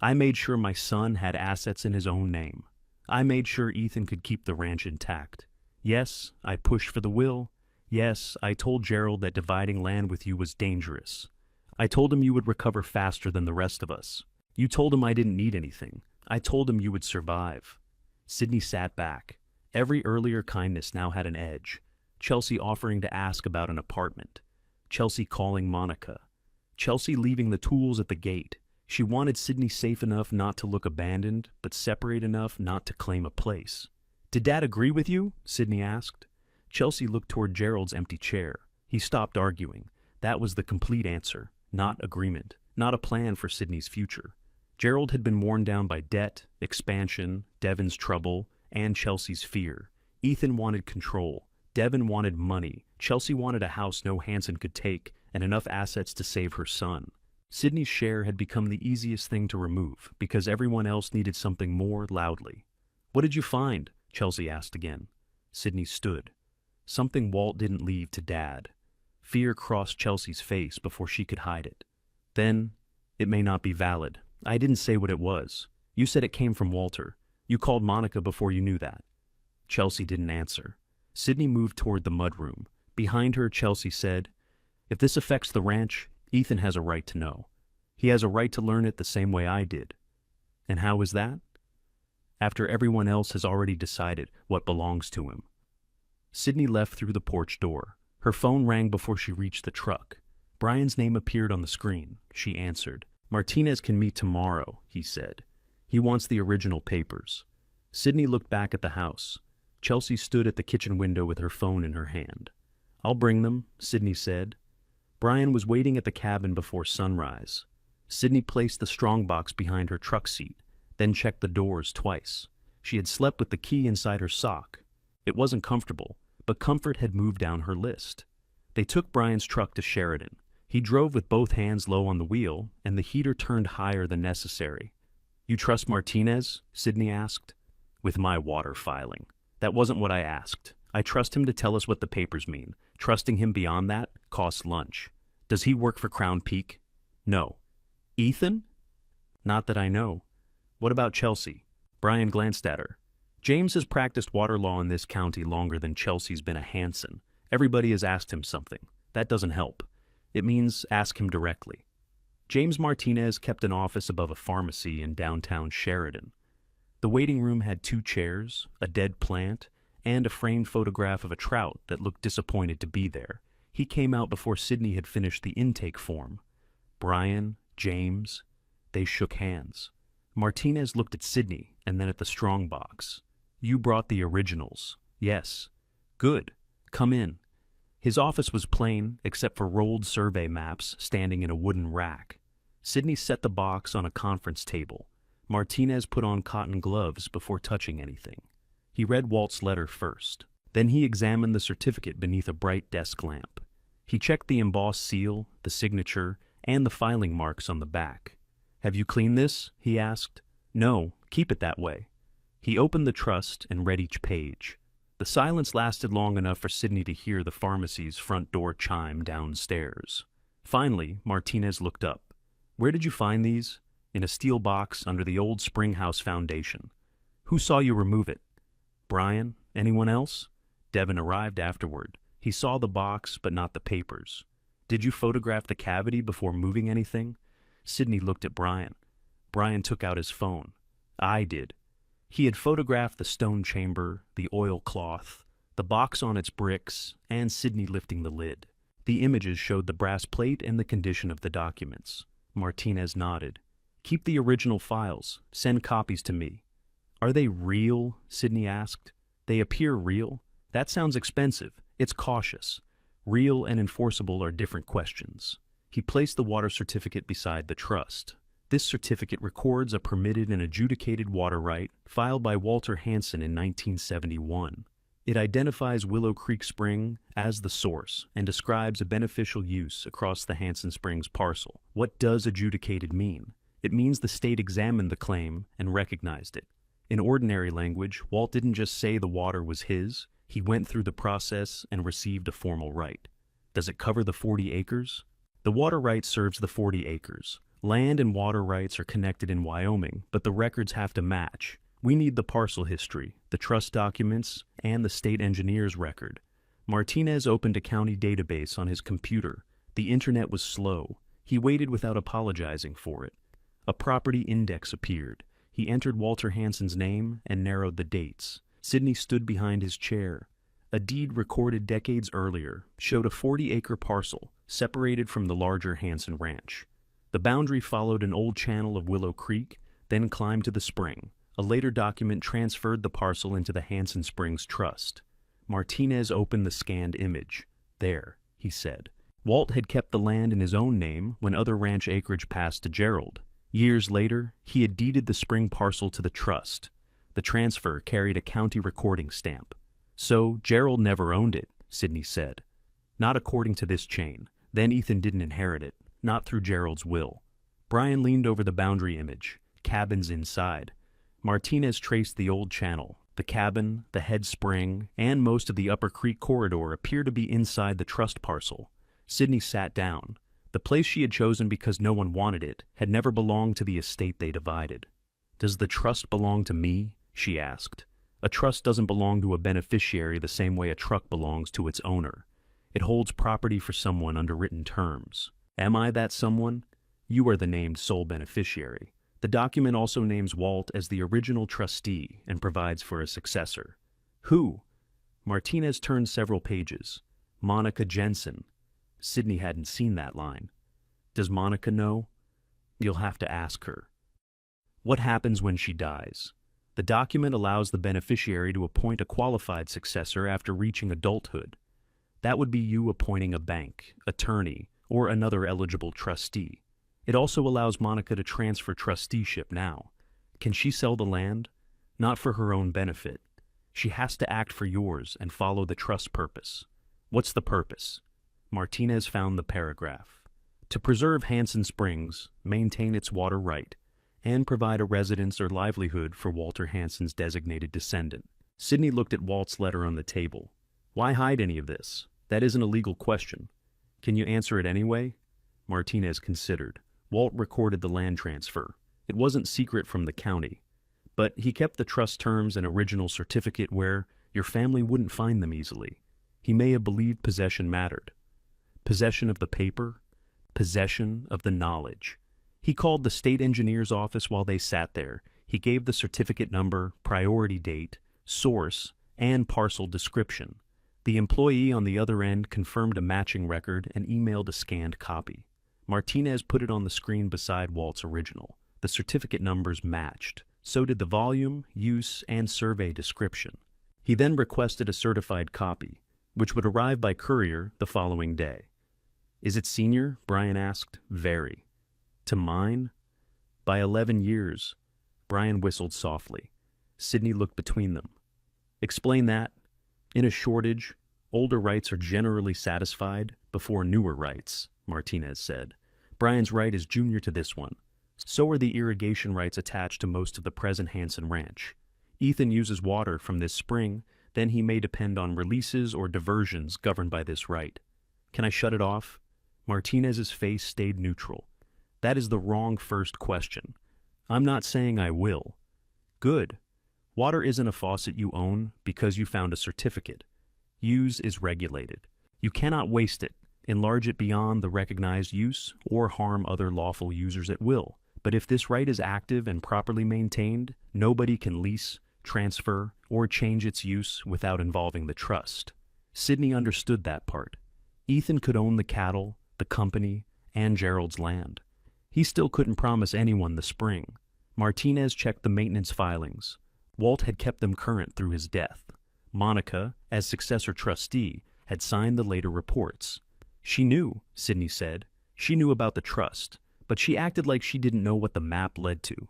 I made sure my son had assets in his own name. I made sure Ethan could keep the ranch intact. Yes, I pushed for the will. Yes, I told Gerald that dividing land with you was dangerous. I told him you would recover faster than the rest of us. You told him I didn't need anything. I told him you would survive." Sydney sat back. Every earlier kindness now had an edge. Chelsea offering to ask about an apartment. Chelsea calling Monica. Chelsea leaving the tools at the gate. She wanted Sydney safe enough not to look abandoned, but separate enough not to claim a place. "Did Dad agree with you?" Sydney asked. Chelsea looked toward Gerald's empty chair. He stopped arguing. That was the complete answer. Not agreement. Not a plan for Sydney's future. Gerald had been worn down by debt, expansion, Devin's trouble, and Chelsea's fear. Ethan wanted control. Devin wanted money. Chelsea wanted a house no Hanson could take, and enough assets to save her son. Sydney's share had become the easiest thing to remove, because everyone else needed something more loudly. "What did you find?" Chelsea asked again. Sydney stood. Something Walt didn't leave to Dad. Fear crossed Chelsea's face before she could hide it. "Then, it may not be valid. I didn't say what it was. You said it came from Walter. You called Monica before you knew that." Chelsea didn't answer. Sydney moved toward the mudroom. Behind her, Chelsea said, "If this affects the ranch, Ethan has a right to know. He has a right to learn it the same way I did." "And how is that?" "After everyone else has already decided what belongs to him." Sydney left through the porch door. Her phone rang before she reached the truck. Brian's name appeared on the screen. She answered. "Martinez can meet tomorrow," he said. "He wants the original papers." Sydney looked back at the house. Chelsea stood at the kitchen window with her phone in her hand. "I'll bring them," Sydney said. Brian was waiting at the cabin before sunrise. Sydney placed the strongbox behind her truck seat, then checked the doors twice. She had slept with the key inside her sock. It wasn't comfortable, but comfort had moved down her list. They took Brian's truck to Sheridan. He drove with both hands low on the wheel, and the heater turned higher than necessary. "You trust Martinez?" Sydney asked. "With my water filing. That wasn't what I asked. I trust him to tell us what the papers mean. Trusting him beyond that costs lunch. Does he work for Crown Peak?" "No." "Ethan?" "Not that I know." "What about Chelsea?" Brian glanced at her. "James has practiced water law in this county longer than Chelsea's been a Hanson. Everybody has asked him something. That doesn't help. It means ask him directly. James Martinez kept an office above a pharmacy in downtown Sheridan. The waiting room had 2 chairs, a dead plant, and a framed photograph of a trout that looked disappointed to be there. He came out before Sydney had finished the intake form. Brian, James, they shook hands. Martinez looked at Sydney and then at the strongbox. You brought the originals. Yes. Good. Come in. His office was plain, except for rolled survey maps standing in a wooden rack. Sydney set the box on a conference table. Martinez put on cotton gloves before touching anything. He read Walt's letter first. Then he examined the certificate beneath a bright desk lamp. He checked the embossed seal, the signature, and the filing marks on the back. Have you cleaned this? He asked. No, keep it that way. He opened the trust and read each page. The silence lasted long enough for Sydney to hear the pharmacy's front door chime downstairs. Finally, Martinez looked up. Where did you find these? In a steel box under the old Springhouse Foundation. Who saw you remove it? Brian? Anyone else? Devin arrived afterward. He saw the box, but not the papers. Did you photograph the cavity before moving anything? Sydney looked at Brian. Brian took out his phone. I did. He had photographed the stone chamber, the oilcloth, the box on its bricks, and Sydney lifting the lid. The images showed the brass plate and the condition of the documents. Martinez nodded. Keep the original files. Send copies to me. Are they real? Sydney asked. They appear real? That sounds expensive. It's cautious. Real and enforceable are different questions. He placed the water certificate beside the trust. This certificate records a permitted and adjudicated water right filed by Walter Hansen in 1971. It identifies Willow Creek Spring as the source and describes a beneficial use across the Hansen Springs parcel. What does adjudicated mean? It means the state examined the claim and recognized it. In ordinary language, Walt didn't just say the water was his, he went through the process and received a formal right. Does it cover the 40 acres? The water right serves the 40 acres. Land and water rights are connected in Wyoming, but the records have to match. We need the parcel history, the trust documents, and the state engineer's record. Martinez opened a county database on his computer. The internet was slow. He waited without apologizing for it. A property index appeared. He entered Walter Hansen's name and narrowed the dates. Sydney stood behind his chair. A deed recorded decades earlier showed a 40-acre parcel separated from the larger Hansen ranch. The boundary followed an old channel of Willow Creek, then climbed to the spring. A later document transferred the parcel into the Hansen Springs Trust. Martinez opened the scanned image. There, he said. Walt had kept the land in his own name when other ranch acreage passed to Gerald. Years later, he had deeded the spring parcel to the trust. The transfer carried a county recording stamp. So, Gerald never owned it, Sydney said. Not according to this chain. Then Ethan didn't inherit it, not through Gerald's will. Brian leaned over the boundary image. Cabins inside. Martinez traced the old channel. The cabin, the head spring, and most of the Upper Creek corridor appear to be inside the trust parcel. Sydney sat down. The place she had chosen because no one wanted it had never belonged to the estate they divided. Does the trust belong to me? She asked. A trust doesn't belong to a beneficiary the same way a truck belongs to its owner. It holds property for someone under written terms. Am I that someone? You are the named sole beneficiary. The document also names Walt as the original trustee and provides for a successor. Who? Martinez turned several pages. Monica Jensen. Sydney hadn't seen that line. Does Monica know? You'll have to ask her. What happens when she dies? The document allows the beneficiary to appoint a qualified successor after reaching adulthood. That would be you appointing a bank, attorney, or another eligible trustee. It also allows Monica to transfer trusteeship now. Can she sell the land? Not for her own benefit. She has to act for yours and follow the trust purpose. What's the purpose? Martinez found the paragraph. To preserve Hansen Springs, maintain its water right, and provide a residence or livelihood for Walter Hansen's designated descendant. Sydney looked at Walt's letter on the table. Why hide any of this? That isn't a legal question. Can you answer it anyway? Martinez considered. Walt recorded the land transfer. It wasn't secret from the county. But he kept the trust terms and original certificate where your family wouldn't find them easily. He may have believed possession mattered. Possession of the paper? possession of the knowledge. He called the state engineer's office while they sat there. He gave the certificate number, priority date, source, and parcel description. The employee on the other end confirmed a matching record and emailed a scanned copy. Martinez put it on the screen beside Walt's original. The certificate numbers matched. So did the volume, use, and survey description. He then requested a certified copy, which would arrive by courier the following day. "Is it senior?" Brian asked. "Very." "To mine?" "By 11 years. Brian whistled softly. Sydney looked between them. "Explain that." "In a shortage, older rights are generally satisfied before newer rights," Martinez said. "Brian's right is junior to this one. So are the irrigation rights attached to most of the present Hansen Ranch. Ethan uses water from this spring, then he may depend on releases or diversions governed by this right. Can I shut it off?" Martinez's face stayed neutral. "That is the wrong first question. I'm not saying I will." "Good. Water isn't a faucet you own because you found a certificate. Use is regulated. You cannot waste it, enlarge it beyond the recognized use, or harm other lawful users at will. But if this right is active and properly maintained, nobody can lease, transfer, or change its use without involving the trust." Sydney understood that part. Ethan could own the cattle, the company, and Gerald's land. He still couldn't promise anyone the spring. Martinez checked the maintenance filings. Walt had kept them current through his death. Monica, as successor trustee, had signed the later reports. "She knew," Sydney said. "She knew about the trust, but she acted like she didn't know what the map led to."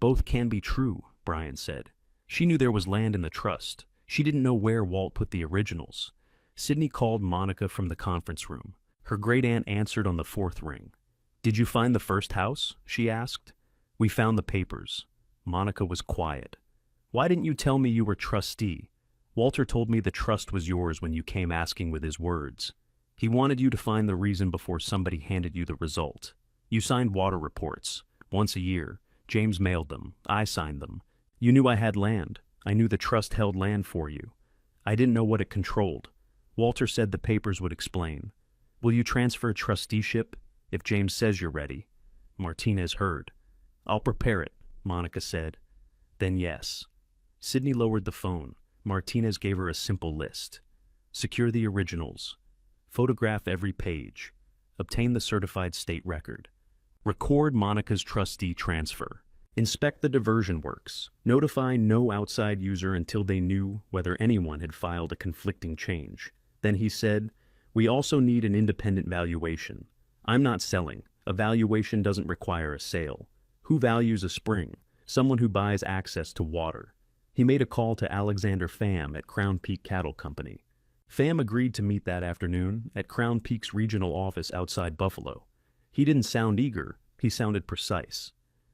"Both can be true," Brian said. "She knew there was land in the trust. She didn't know where Walt put the originals." Sydney called Monica from the conference room. Her great-aunt answered on the fourth ring. "Did you find the first house?" she asked. "We found the papers." Monica was quiet. "Why didn't you tell me you were trustee? Walter told me the trust was yours when you came asking with his words. He wanted you to find the reason before somebody handed you the result. You signed water reports. Once a year. James mailed them. I signed them. You knew I had land. I knew the trust held land for you. I didn't know what it controlled. Walter said the papers would explain. Will you transfer trusteeship if James says you're ready?" Martinez heard. "I'll prepare it," Monica said. "Then yes." Sydney lowered the phone. Martinez gave her a simple list. "Secure the originals. Photograph every page. Obtain the certified state record. Record Monica's trustee transfer. Inspect the diversion works. Notify no outside user until they knew whether anyone had filed a conflicting change." Then he said, "We also need an independent valuation. I'm not selling. A valuation doesn't require a sale. Who values a spring? Someone who buys access to water." He made a call to Alexander Pham at Crown Peak Cattle Company. Pham agreed to meet that afternoon at Crown Peak's regional office outside Buffalo. He didn't sound eager, he sounded precise.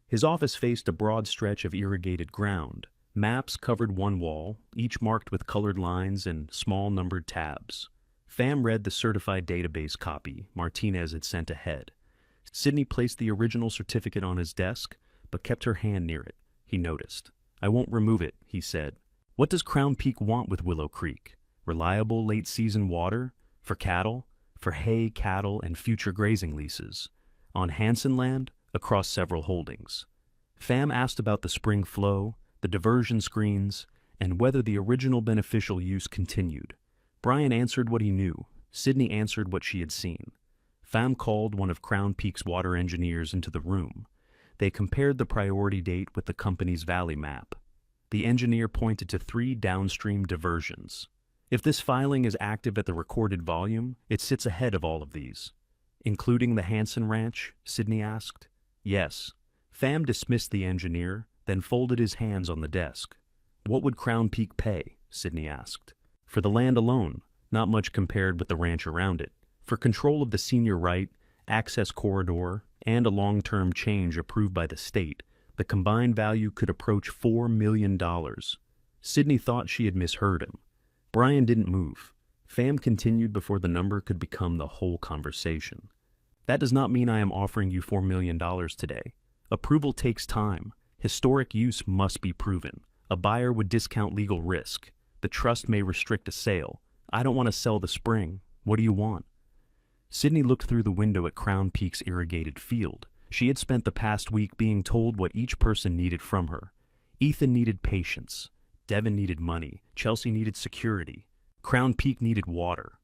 His office faced a broad stretch of irrigated ground. Maps covered one wall, each marked with colored lines and small numbered tabs. Pham read the certified database copy Martinez had sent ahead. Sydney placed the original certificate on his desk, but kept her hand near it, he noticed. "I won't remove it," he said. "What does Crown Peak want with Willow Creek? Reliable late-season water? For cattle? For hay, cattle, and future grazing leases? On Hansen land? Across several holdings?" Pham asked about the spring flow, the diversion screens, and whether the original beneficial use continued. Brian answered what he knew. Sydney answered what she had seen. Pham called one of Crown Peak's water engineers into the room. They compared the priority date with the company's valley map. The engineer pointed to 3 downstream diversions. "If this filing is active at the recorded volume, it sits ahead of all of these." "Including the Hansen Ranch?" Sydney asked. "Yes." Pham dismissed the engineer, then folded his hands on the desk. "What would Crown Peak pay?" Sydney asked. "For the land alone, not much compared with the ranch around it. For control of the senior right, access corridor, and a long-term change approved by the state, the combined value could approach $4 million. Sydney thought she had misheard him. Brian didn't move. Pham continued before the number could become the whole conversation. "That does not mean I am offering you $4 million today. Approval takes time. Historic use must be proven. A buyer would discount legal risk. The trust may restrict a sale. I don't want to sell the spring. What do you want?" Sydney looked through the window at Crown Peak's irrigated field. She had spent the past week being told what each person needed from her. Ethan needed patience. Devin needed money. Chelsea needed security. Crown Peak needed water.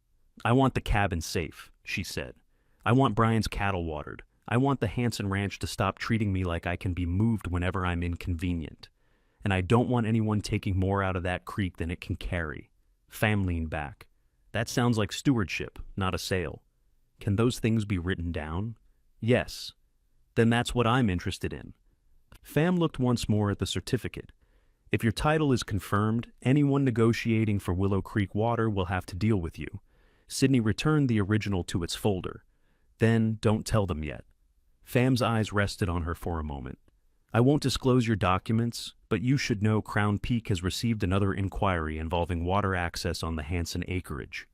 "I want the cabin safe," she said. "I want Brian's cattle watered. I want the Hanson Ranch to stop treating me like I can be moved whenever I'm inconvenient. And I don't want anyone taking more out of that creek than it can carry." Pham leaned back. "That sounds like stewardship, not a sale. Can those things be written down?" "Yes." "Then that's what I'm interested in." Pham looked once more at the certificate. "If your title is confirmed, anyone negotiating for Willow Creek water will have to deal with you." Sydney returned the original to its folder. "Then don't tell them yet." Pham's eyes rested on her for a moment. "I won't disclose your documents, but you should know Crown Peak has received another inquiry involving water access on the Hanson acreage."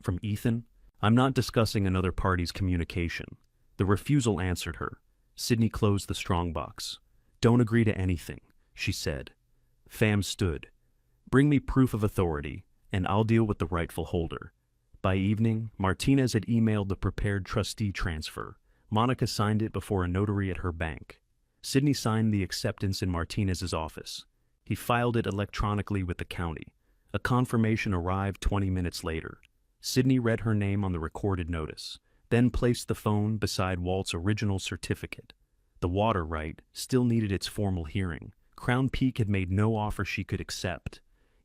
"From Ethan?" "I'm not discussing another party's communication." The refusal answered her. Sydney closed the strongbox. "Don't agree to anything," she said. Pham stood. "Bring me proof of authority, and I'll deal with the rightful holder." By evening, Martinez had emailed the prepared trustee transfer. Monica signed it before a notary at her bank. Sydney signed the acceptance in Martinez's office. He filed it electronically with the county. A confirmation arrived 20 minutes later. Sydney read her name on the recorded notice, then placed the phone beside Walt's original certificate. The water right still needed its formal hearing. Crown Peak had made no offer she could accept.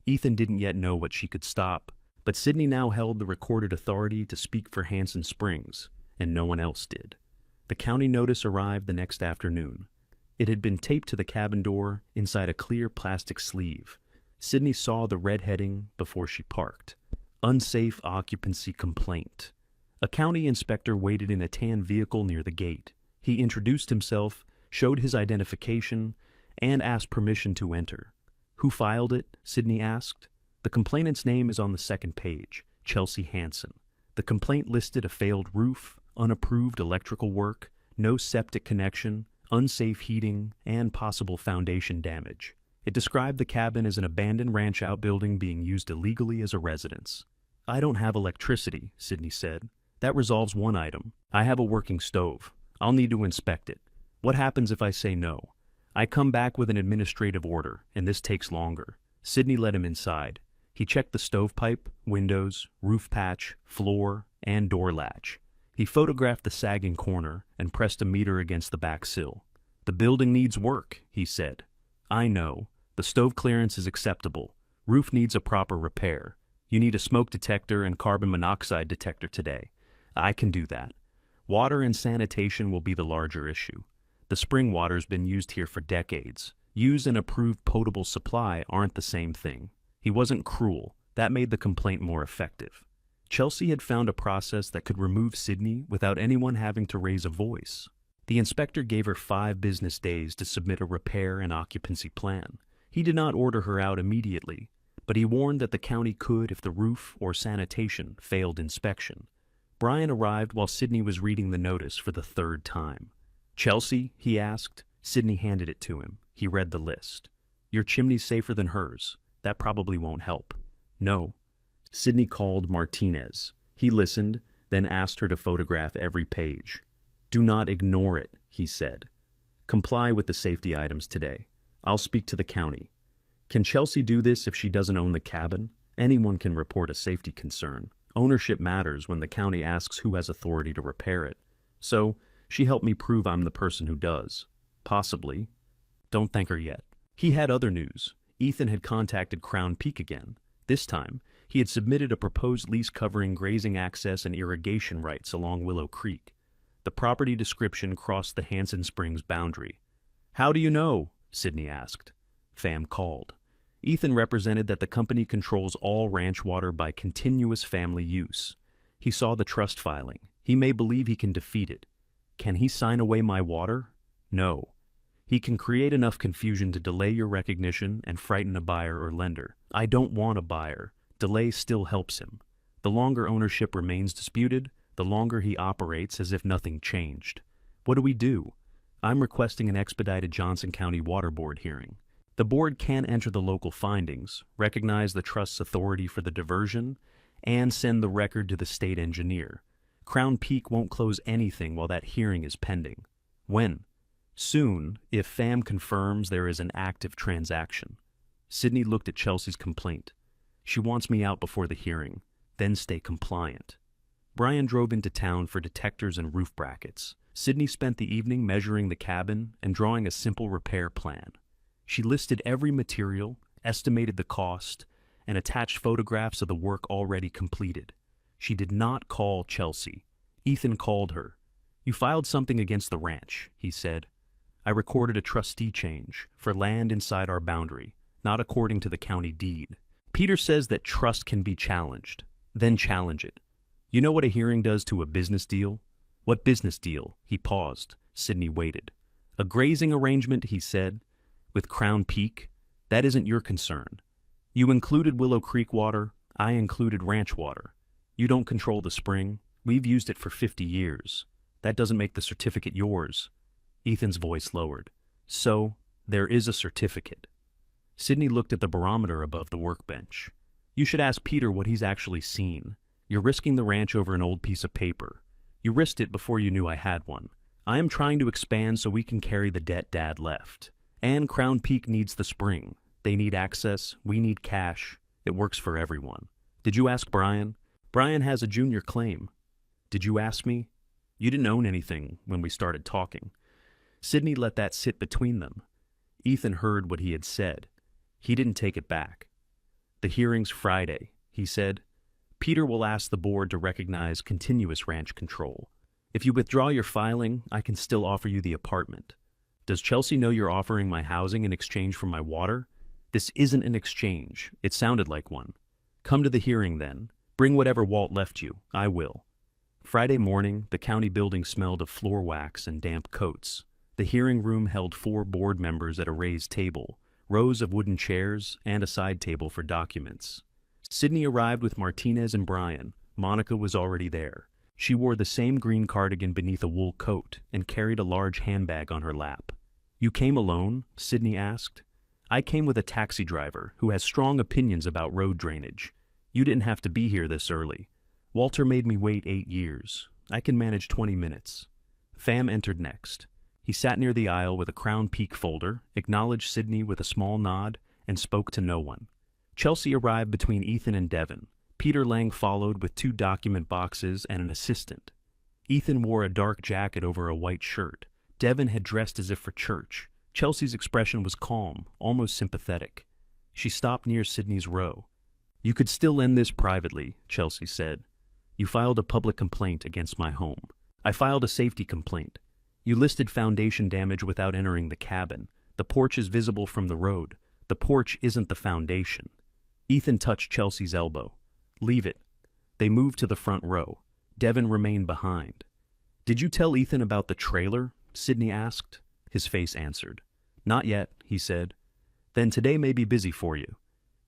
Ethan didn't yet know what she could stop, but Sydney now held the recorded authority to speak for Hanson Springs, and no one else did. The county notice arrived the next afternoon. It had been taped to the cabin door inside a clear plastic sleeve. Sydney saw the red heading before she parked. "Unsafe occupancy complaint." A county inspector waited in a tan vehicle near the gate. He introduced himself, showed his identification, and asked permission to enter. "Who filed it?" Sydney asked. "The complainant's name is on the second page, Chelsea Hanson." The complaint listed a failed roof, unapproved electrical work, no septic connection, unsafe heating, and possible foundation damage. It described the cabin as an abandoned ranch outbuilding being used illegally as a residence. "I don't have electricity," Sydney said. "That resolves one item. I have a working stove. I'll need to inspect it. What happens if I say no? I come back with an administrative order, and this takes longer." Sydney let him inside. He checked the stovepipe, windows, roof patch, floor, and door latch. He photographed the sagging corner and pressed a meter against the back sill. "The building needs work," he said. "I know. The stove clearance is acceptable. Roof needs a proper repair. You need a smoke detector and carbon monoxide detector today. I can do that. Water and sanitation will be the larger issue. The spring water's been used here for decades. Used and approved potable supply aren't the same thing." He wasn't cruel. That made the complaint more effective. Chelsea had found a process that could remove Sydney without anyone having to raise a voice. The inspector gave her 5 business days to submit a repair and occupancy plan. He did not order her out immediately, but he warned that the county could if the roof or sanitation failed inspection. Brian arrived while Sydney was reading the notice for the 3rd time. "Chelsea?" he asked. Sydney handed it to him. He read the list. "Your chimney's safer than hers. That probably won't help." "No." Sydney called Martinez. He listened, then asked her to photograph every page. "Do not ignore it," he said. "Comply with the safety items today. I'll speak to the county." "Can Chelsea do this if she doesn't own the cabin?" "Anyone can report a safety concern. Ownership matters when the county asks who has authority to repair it. So, she helped me prove I'm the person who does. Possibly. Don't thank her yet." He had other news. Ethan had contacted Crown Peak again. This time, he had submitted a proposed lease covering grazing access and irrigation rights along Willow Creek. The property description crossed the Hanson Springs boundary. "How do you know?" Sydney asked. Pham called. Ethan represented that the company controls all ranch water by continuous family use. He saw the trust filing. He may believe he can defeat it. "Can he sign away my water?" "No. He can create enough confusion to delay your recognition and frighten a buyer or lender. I don't want a buyer. Delay still helps him. The longer ownership remains disputed, the longer he operates as if nothing changed. What do we do? I'm requesting an expedited Johnson County Water Board hearing. The board can enter the local findings, recognize the trust's authority for the diversion, and send the record to the state engineer. Crown Peak won't close anything while that hearing is pending. When? Soon, if FAM confirms there is an active transaction. Sydney looked at Chelsea's complaint. She wants me out before the hearing, then stay compliant. Brian drove into town for detectors and roof brackets. Sydney spent the evening measuring the cabin and drawing a simple repair plan. She listed every material, estimated the cost, and attached photographs of the work already completed. She did not call Chelsea. Ethan called her. "You filed something against the ranch," he said. "I recorded a trustee change for land inside our boundary, not according to the county deed. Peter says that trust can be challenged. Then challenge it. You know what a hearing does to a business deal?" "What business deal?" He paused. Sydney waited. "A grazing arrangement," he said, "with Crown Peak. That isn't your concern. You included Willow Creek water, I included ranch water. You don't control the spring. We've used it for 50 years. That doesn't make the certificate yours." Ethan's voice lowered. "So, there is a certificate." Sydney looked at the barometer above the workbench. "You should ask Peter what he's actually seen. You're risking the ranch over an old piece of paper. You risked it before you knew I had one. I am trying to expand so we can carry the debt Dad left. And Crown Peak needs the spring. They need access, we need cash. It works for everyone. Did you ask Brian? Brian has a junior claim. Did you ask me? You didn't own anything when we started talking." Sydney let that sit between them. Ethan heard what he had said. He didn't take it back. "The hearing's Friday," he said. "Peter will ask the board to recognize continuous ranch control. If you withdraw your filing, I can still offer you the apartment. Does Chelsea know you're offering my housing in exchange for my water? This isn't an exchange. It sounded like one. Come to the hearing then. Bring whatever Walt left you. I will." Friday morning, the county building smelled of floor wax and damp coats. The hearing room held 4 board members at a raised table, rows of wooden chairs, and a side table for documents. Sydney arrived with Martinez and Brian. Monica was already there. She wore the same green cardigan beneath a wool coat and carried a large handbag on her lap. "You came alone?" Sydney asked. "I came with a taxi driver who has strong opinions about road drainage. You didn't have to be here this early. Walter made me wait 8 years. I can manage 20 minutes. Fam entered next. He sat near the aisle with a Crown Peak folder, acknowledged Sydney with a small nod, and spoke to no one. Chelsea arrived between Ethan and Devon. Peter Lang followed with 2 document boxes and an assistant. Ethan wore a dark jacket over a white shirt. Devon had dressed as if for church. Chelsea's expression was calm, almost sympathetic. She stopped near Sydney's row. "You could still end this privately," Chelsea said. "You filed a public complaint against my home. I filed a safety complaint. You listed foundation damage without entering the cabin. The porch is visible from the road. The porch isn't the foundation." Ethan touched Chelsea's elbow. "Leave it." They moved to the front row. Devon remained behind. "Did you tell Ethan about the trailer?" Sydney asked. His face answered. "Not yet," he said. "Then today may be busy for you."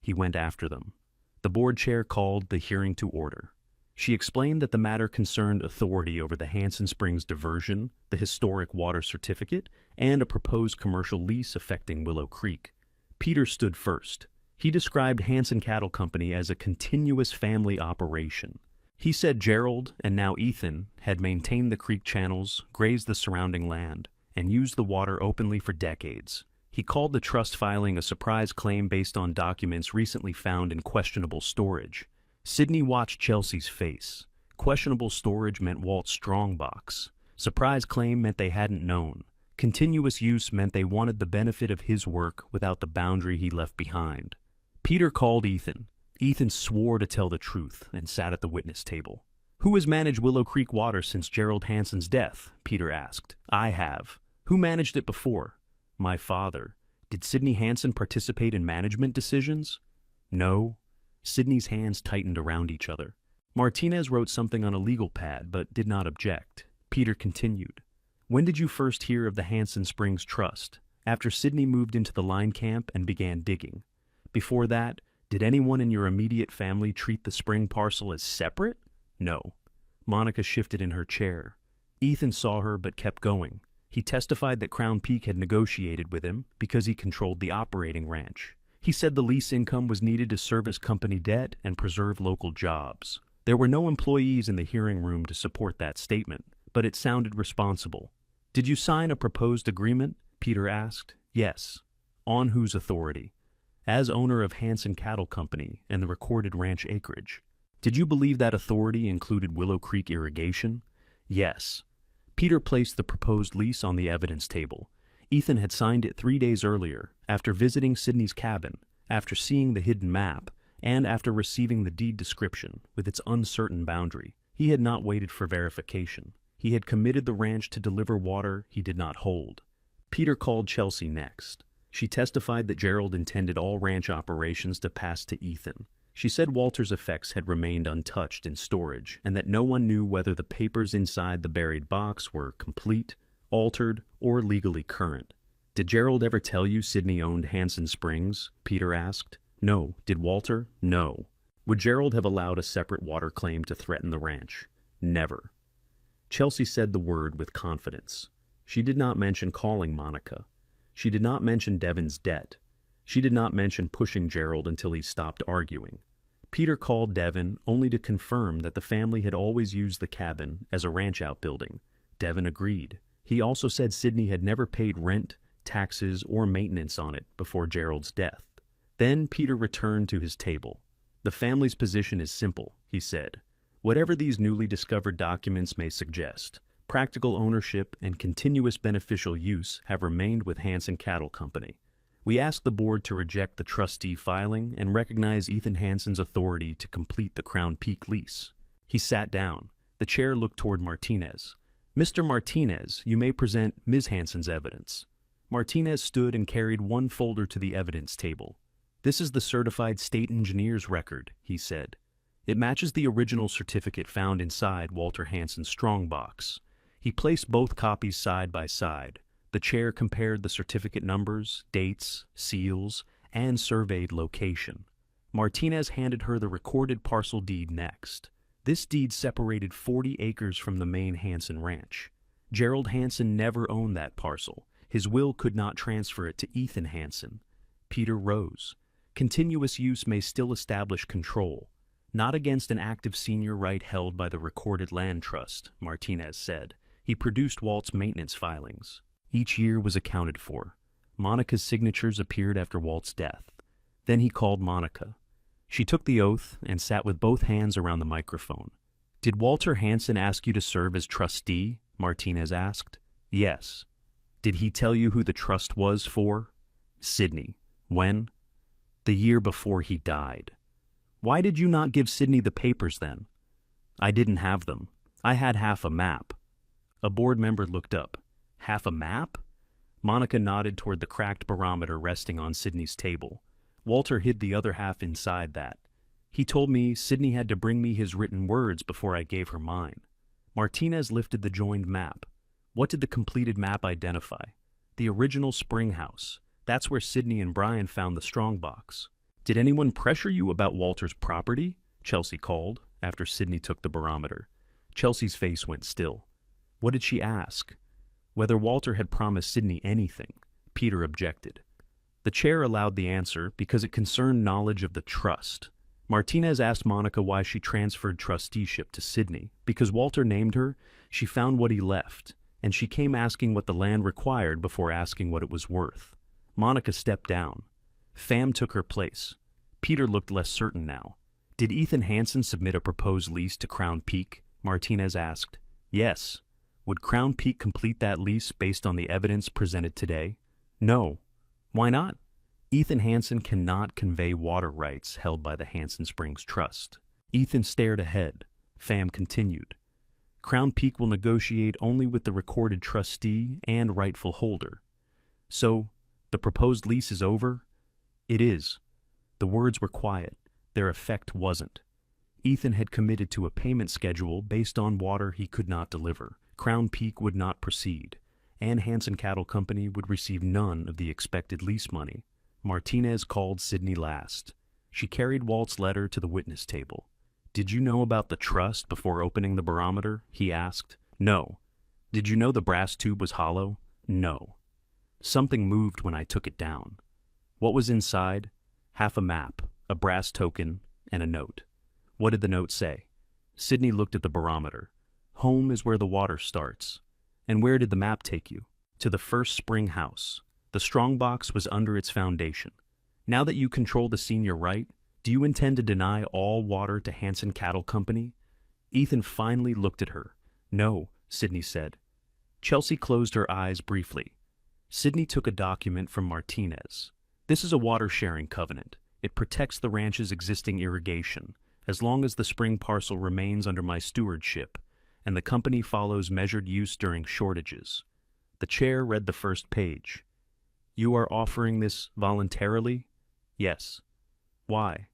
He went after them. The board chair called the hearing to order. She explained that the matter concerned authority over the Hansen Springs diversion, the historic water certificate, and a proposed commercial lease affecting Willow Creek. Peter stood first. He described Hansen Cattle Company as a continuous family operation. He said Gerald, and now Ethan, had maintained the creek channels, grazed the surrounding land, and used the water openly for decades. He called the trust filing a surprise claim based on documents recently found in questionable storage. Sydney watched Chelsea's face. Questionable storage meant Walt's strongbox. Surprise claim meant they hadn't known. Continuous use meant they wanted the benefit of his work without the boundary he left behind. Peter called Ethan. Ethan swore to tell the truth and sat at the witness table. "Who has managed Willow Creek water since Gerald Hansen's death?" Peter asked. "I have." "Who managed it before?" "My father." "Did Sydney Hansen participate in management decisions?" "No." Sydney's hands tightened around each other. Martinez wrote something on a legal pad, but did not object. Peter continued. "When did you first hear of the Hansen Springs Trust?" "After Sydney moved into the line camp and began digging." "Before that, did anyone in your immediate family treat the spring parcel as separate?" "No." Monica shifted in her chair. Ethan saw her but kept going. He testified that Crown Peak had negotiated with him because he controlled the operating ranch. He said the lease income was needed to service company debt and preserve local jobs. There were no employees in the hearing room to support that statement, but it sounded responsible. Did you sign a proposed agreement? Peter asked. Yes. On whose authority? As owner of Hanson Cattle Company and the recorded ranch acreage. Did you believe that authority included Willow Creek irrigation? Yes. Peter placed the proposed lease on the evidence table. Ethan had signed it 3 days earlier, after visiting Sydney's cabin, after seeing the hidden map, and after receiving the deed description with its uncertain boundary. He had not waited for verification. He had committed the ranch to deliver water he did not hold. Peter called Chelsea next. She testified that Gerald intended all ranch operations to pass to Ethan. She said Walter's effects had remained untouched in storage and that no one knew whether the papers inside the buried box were complete, altered, or legally current. Did Gerald ever tell you Sydney owned Hanson Springs? Peter asked. No. Did Walter? No. Would Gerald have allowed a separate water claim to threaten the ranch? Never. Chelsea said the word with confidence. She did not mention calling Monica. She did not mention Devon's debt. She did not mention pushing Gerald until he stopped arguing. Peter called Devon only to confirm that the family had always used the cabin as a ranch outbuilding. Devon agreed. He also said Sydney had never paid rent, taxes, or maintenance on it before Gerald's death. Then Peter returned to his table. The family's position is simple, he said. Whatever these newly discovered documents may suggest, practical ownership and continuous beneficial use have remained with Hanson Cattle Company. We ask the board to reject the trustee filing and recognize Ethan Hanson's authority to complete the Crown Peak lease. He sat down. The chair looked toward Martinez. Mr. Martinez, you may present Ms. Hanson's evidence. Martinez stood and carried one folder to the evidence table. This is the certified state engineer's record, he said. It matches the original certificate found inside Walter Hanson's strongbox. He placed both copies side by side. The chair compared the certificate numbers, dates, seals, and surveyed location. Martinez handed her the recorded parcel deed next. This deed separated 40 acres from the main Hanson ranch. Gerald Hanson never owned that parcel. His will could not transfer it to Ethan Hanson. Peter rose. Continuous use may still establish control, not against an active senior right held by the recorded land trust, Martinez said. He produced Walt's maintenance filings. Each year was accounted for. Monica's signatures appeared after Walt's death. Then he called Monica. She took the oath and sat with both hands around the microphone. Did Walter Hanson ask you to serve as trustee? Martinez asked. Yes. Did he tell you who the trust was for? Sydney. When? The year before he died. Why did you not give Sydney the papers then? I didn't have them. I had half a map. A board member looked up. Half a map? Monica nodded toward the cracked barometer resting on Sydney's table. Walter hid the other half inside that. He told me Sydney had to bring me his written words before I gave her mine. Martinez lifted the joined map. What did the completed map identify? The original spring house. That's where Sydney and Brian found the strongbox. Did anyone pressure you about Walter's property? Chelsea called, after Sydney took the barometer. Chelsea's face went still. What did she ask? Whether Walter had promised Sydney anything. Peter objected. The chair allowed the answer because it concerned knowledge of the trust. Martinez asked Monica why she transferred trusteeship to Sydney. Because Walter named her, she found what he left, and she came asking what the land required before asking what it was worth. Monica stepped down. Pham took her place. Peter looked less certain now. Did Ethan Hanson submit a proposed lease to Crown Peak? Martinez asked. Yes. Would Crown Peak complete that lease based on the evidence presented today? No. Why not? Ethan Hanson cannot convey water rights held by the Hanson Springs Trust. Ethan stared ahead. Pham continued. Crown Peak will negotiate only with the recorded trustee and rightful holder. So, the proposed lease is over? It is. The words were quiet. Their effect wasn't. Ethan had committed to a payment schedule based on water he could not deliver. Crown Peak would not proceed, and Hanson Cattle Company would receive none of the expected lease money. Martinez called Sydney last. She carried Walt's letter to the witness table. Did you know about the trust before opening the barometer? He asked. No. Did you know the brass tube was hollow? No. Something moved when I took it down. What was inside? Half a map, a brass token, and a note. What did the note say? Sydney looked at the barometer. Home is where the water starts. And where did the map take you? To the first spring house. The strongbox was under its foundation. Now that you control the senior right, do you intend to deny all water to Hanson Cattle Company? Ethan finally looked at her. No, Sydney said. Chelsea closed her eyes briefly. Sydney took a document from Martinez. This is a water-sharing covenant. It protects the ranch's existing irrigation, as long as the spring parcel remains under my stewardship, and the company follows measured use during shortages. The chair read the first page. You are offering this voluntarily? Yes. Why?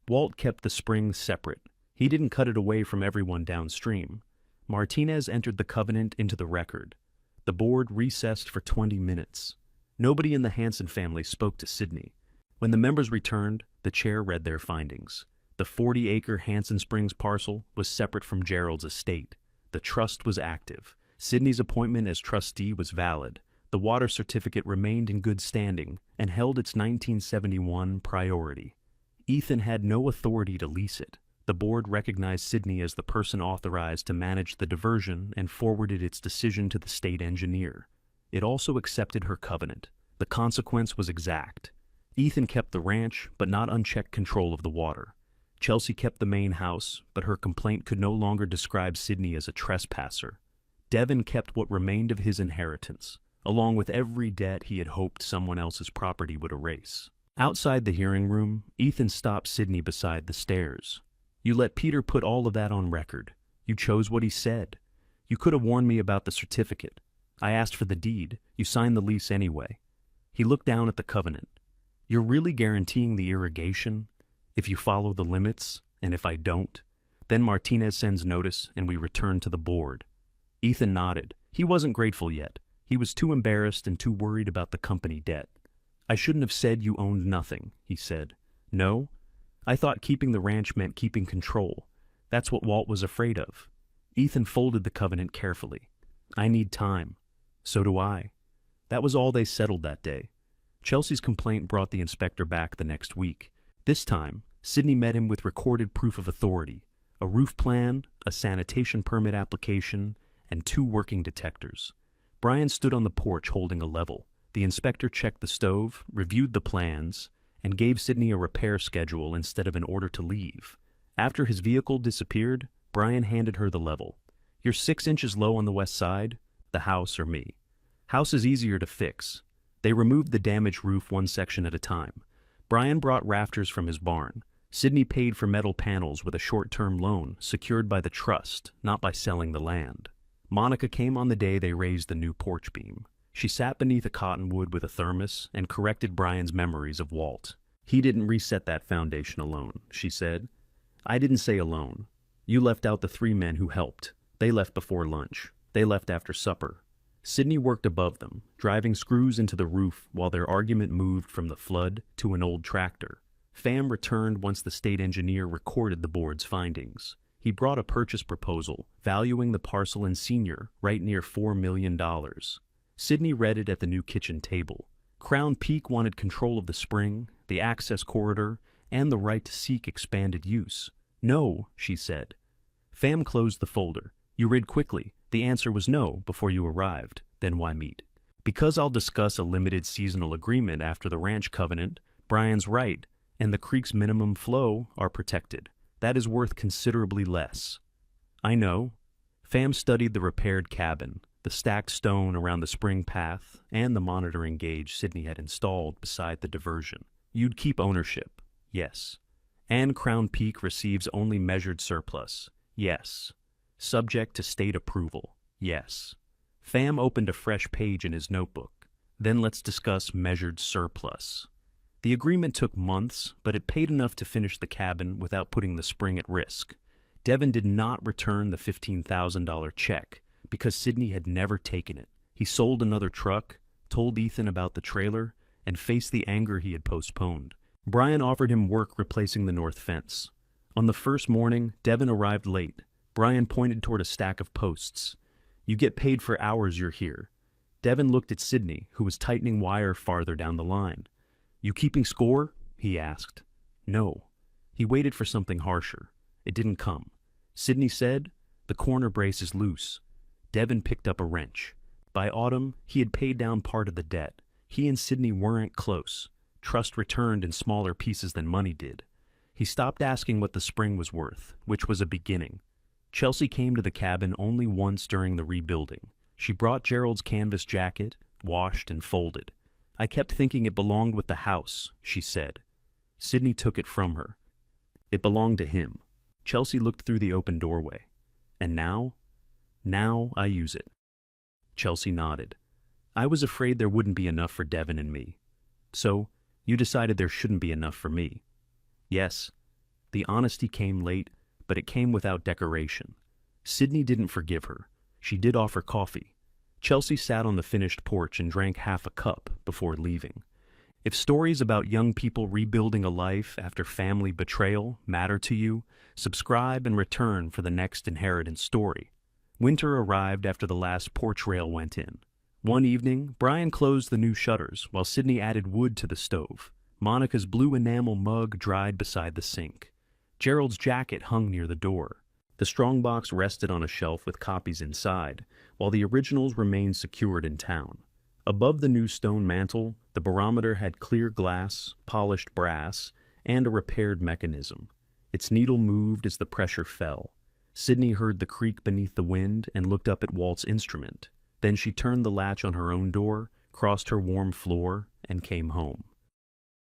Walt kept the spring separate. He didn't cut it away from everyone downstream. Martinez entered the covenant into the record. The board recessed for 20 minutes. Nobody in the Hanson family spoke to Sydney. When the members returned, the chair read their findings. The 40-acre Hanson Springs parcel was separate from Gerald's estate. The trust was active. Sydney's appointment as trustee was valid. The water certificate remained in good standing and held its 1971 priority. Ethan had no authority to lease it. The board recognized Sydney as the person authorized to manage the diversion and forwarded its decision to the state engineer. It also accepted her covenant. The consequence was exact. Ethan kept the ranch, but not unchecked control of the water. Chelsea kept the main house, but her complaint could no longer describe Sydney as a trespasser. Devin kept what remained of his inheritance, along with every debt he had hoped someone else's property would erase. Outside the hearing room, Ethan stopped Sydney beside the stairs. You let Peter put all of that on record. You chose what he said. You could have warned me about the certificate. I asked for the deed. You signed the lease anyway. He looked down at the covenant. You're really guaranteeing the irrigation? If you follow the limits, and if I don't? Then Martinez sends notice, and we return to the board. Ethan nodded. He wasn't grateful yet. He was too embarrassed and too worried about the company debt. I shouldn't have said you owned nothing, he said. No? I thought keeping the ranch meant keeping control. That's what Walt was afraid of. Ethan folded the covenant carefully. I need time. So do I. That was all they settled that day. Chelsea's complaint brought the inspector back the next week. This time, Sydney met him with recorded proof of authority, a roof plan, a sanitation permit application, and 2 working detectors. Brian stood on the porch holding a level. The inspector checked the stove, reviewed the plans, and gave Sydney a repair schedule instead of an order to leave. After his vehicle disappeared, Brian handed her the level. You're 6 inches low on the west side, the house or me. House is easier to fix. They removed the damaged roof one section at a time. Brian brought rafters from his barn. Sydney paid for metal panels with a short-term loan secured by the trust, not by selling the land. Monica came on the day they raised the new porch beam. She sat beneath a cottonwood with a thermos and corrected Brian's memories of Walt. He didn't reset that foundation alone, she said. I didn't say alone. You left out the 3 men who helped. They left before lunch. They left after supper. Sydney worked above them, driving screws into the roof while their argument moved from the flood to an old tractor. Pham returned once the state engineer recorded the board's findings. He brought a purchase proposal, valuing the parcel in senior right near $4 million. Sydney read it at the new kitchen table. Crown Peak wanted control of the spring, the access corridor, and the right to seek expanded use. No, she said. Pham closed the folder. You read quickly. The answer was no before you arrived. Then why meet? Because I'll discuss a limited seasonal agreement after the ranch covenant, Brian's right, and the creek's minimum flow are protected. That is worth considerably less. I know. Pham studied the repaired cabin, the stacked stone around the spring path, and the monitoring gauge Sydney had installed beside the diversion. You'd keep ownership. Yes. And Crown Peak receives only measured surplus. Yes. Subject to state approval. Yes. Pham opened a fresh page in his notebook. Then let's discuss measured surplus. The agreement took months, but it paid enough to finish the cabin without putting the spring at risk. Devin did not return the $15,000 check because Sydney had never taken it. He sold another truck, told Ethan about the trailer, and faced the anger he had postponed. Brian offered him work replacing the north fence. On the first morning, Devin arrived late. Brian pointed toward a stack of posts. You get paid for hours you're here. Devin looked at Sydney, who was tightening wire farther down the line. You keeping score? He asked. No. He waited for something harsher. It didn't come. Sydney said, "The corner brace is loose." Devin picked up a wrench. By autumn, he had paid down part of the debt. He and Sydney weren't close. Trust returned in smaller pieces than money did. He stopped asking what the spring was worth, which was a beginning. Chelsea came to the cabin only once during the rebuilding. She brought Gerald's canvas jacket, washed and folded. "I kept thinking it belonged with the house," she said. Sydney took it from her. It belonged to him. Chelsea looked through the open doorway. "And now? Now I use it." Chelsea nodded. "I was afraid there wouldn't be enough for Devin and me. So, you decided there shouldn't be enough for me." "Yes." The honesty came late, but it came without decoration. Sydney didn't forgive her. She did offer coffee. Chelsea sat on the finished porch and drank half a cup before leaving. If stories about young people rebuilding a life after family betrayal matter to you, subscribe and return for the next inheritance story. Winter arrived after the last porch rail went in. One evening, Brian closed the new shutters while Sydney added wood to the stove. Monica's blue enamel mug dried beside the sink. Gerald's jacket hung near the door. The strongbox rested on a shelf with copies inside, while the originals remained secured in town. Above the new stone mantel, the barometer had clear glass, polished brass, and a repaired mechanism. Its needle moved as the pressure fell. Sydney heard the creak beneath the wind and looked up at Walt's instrument. Then she turned the latch on her own door, crossed her warm floor, and came home.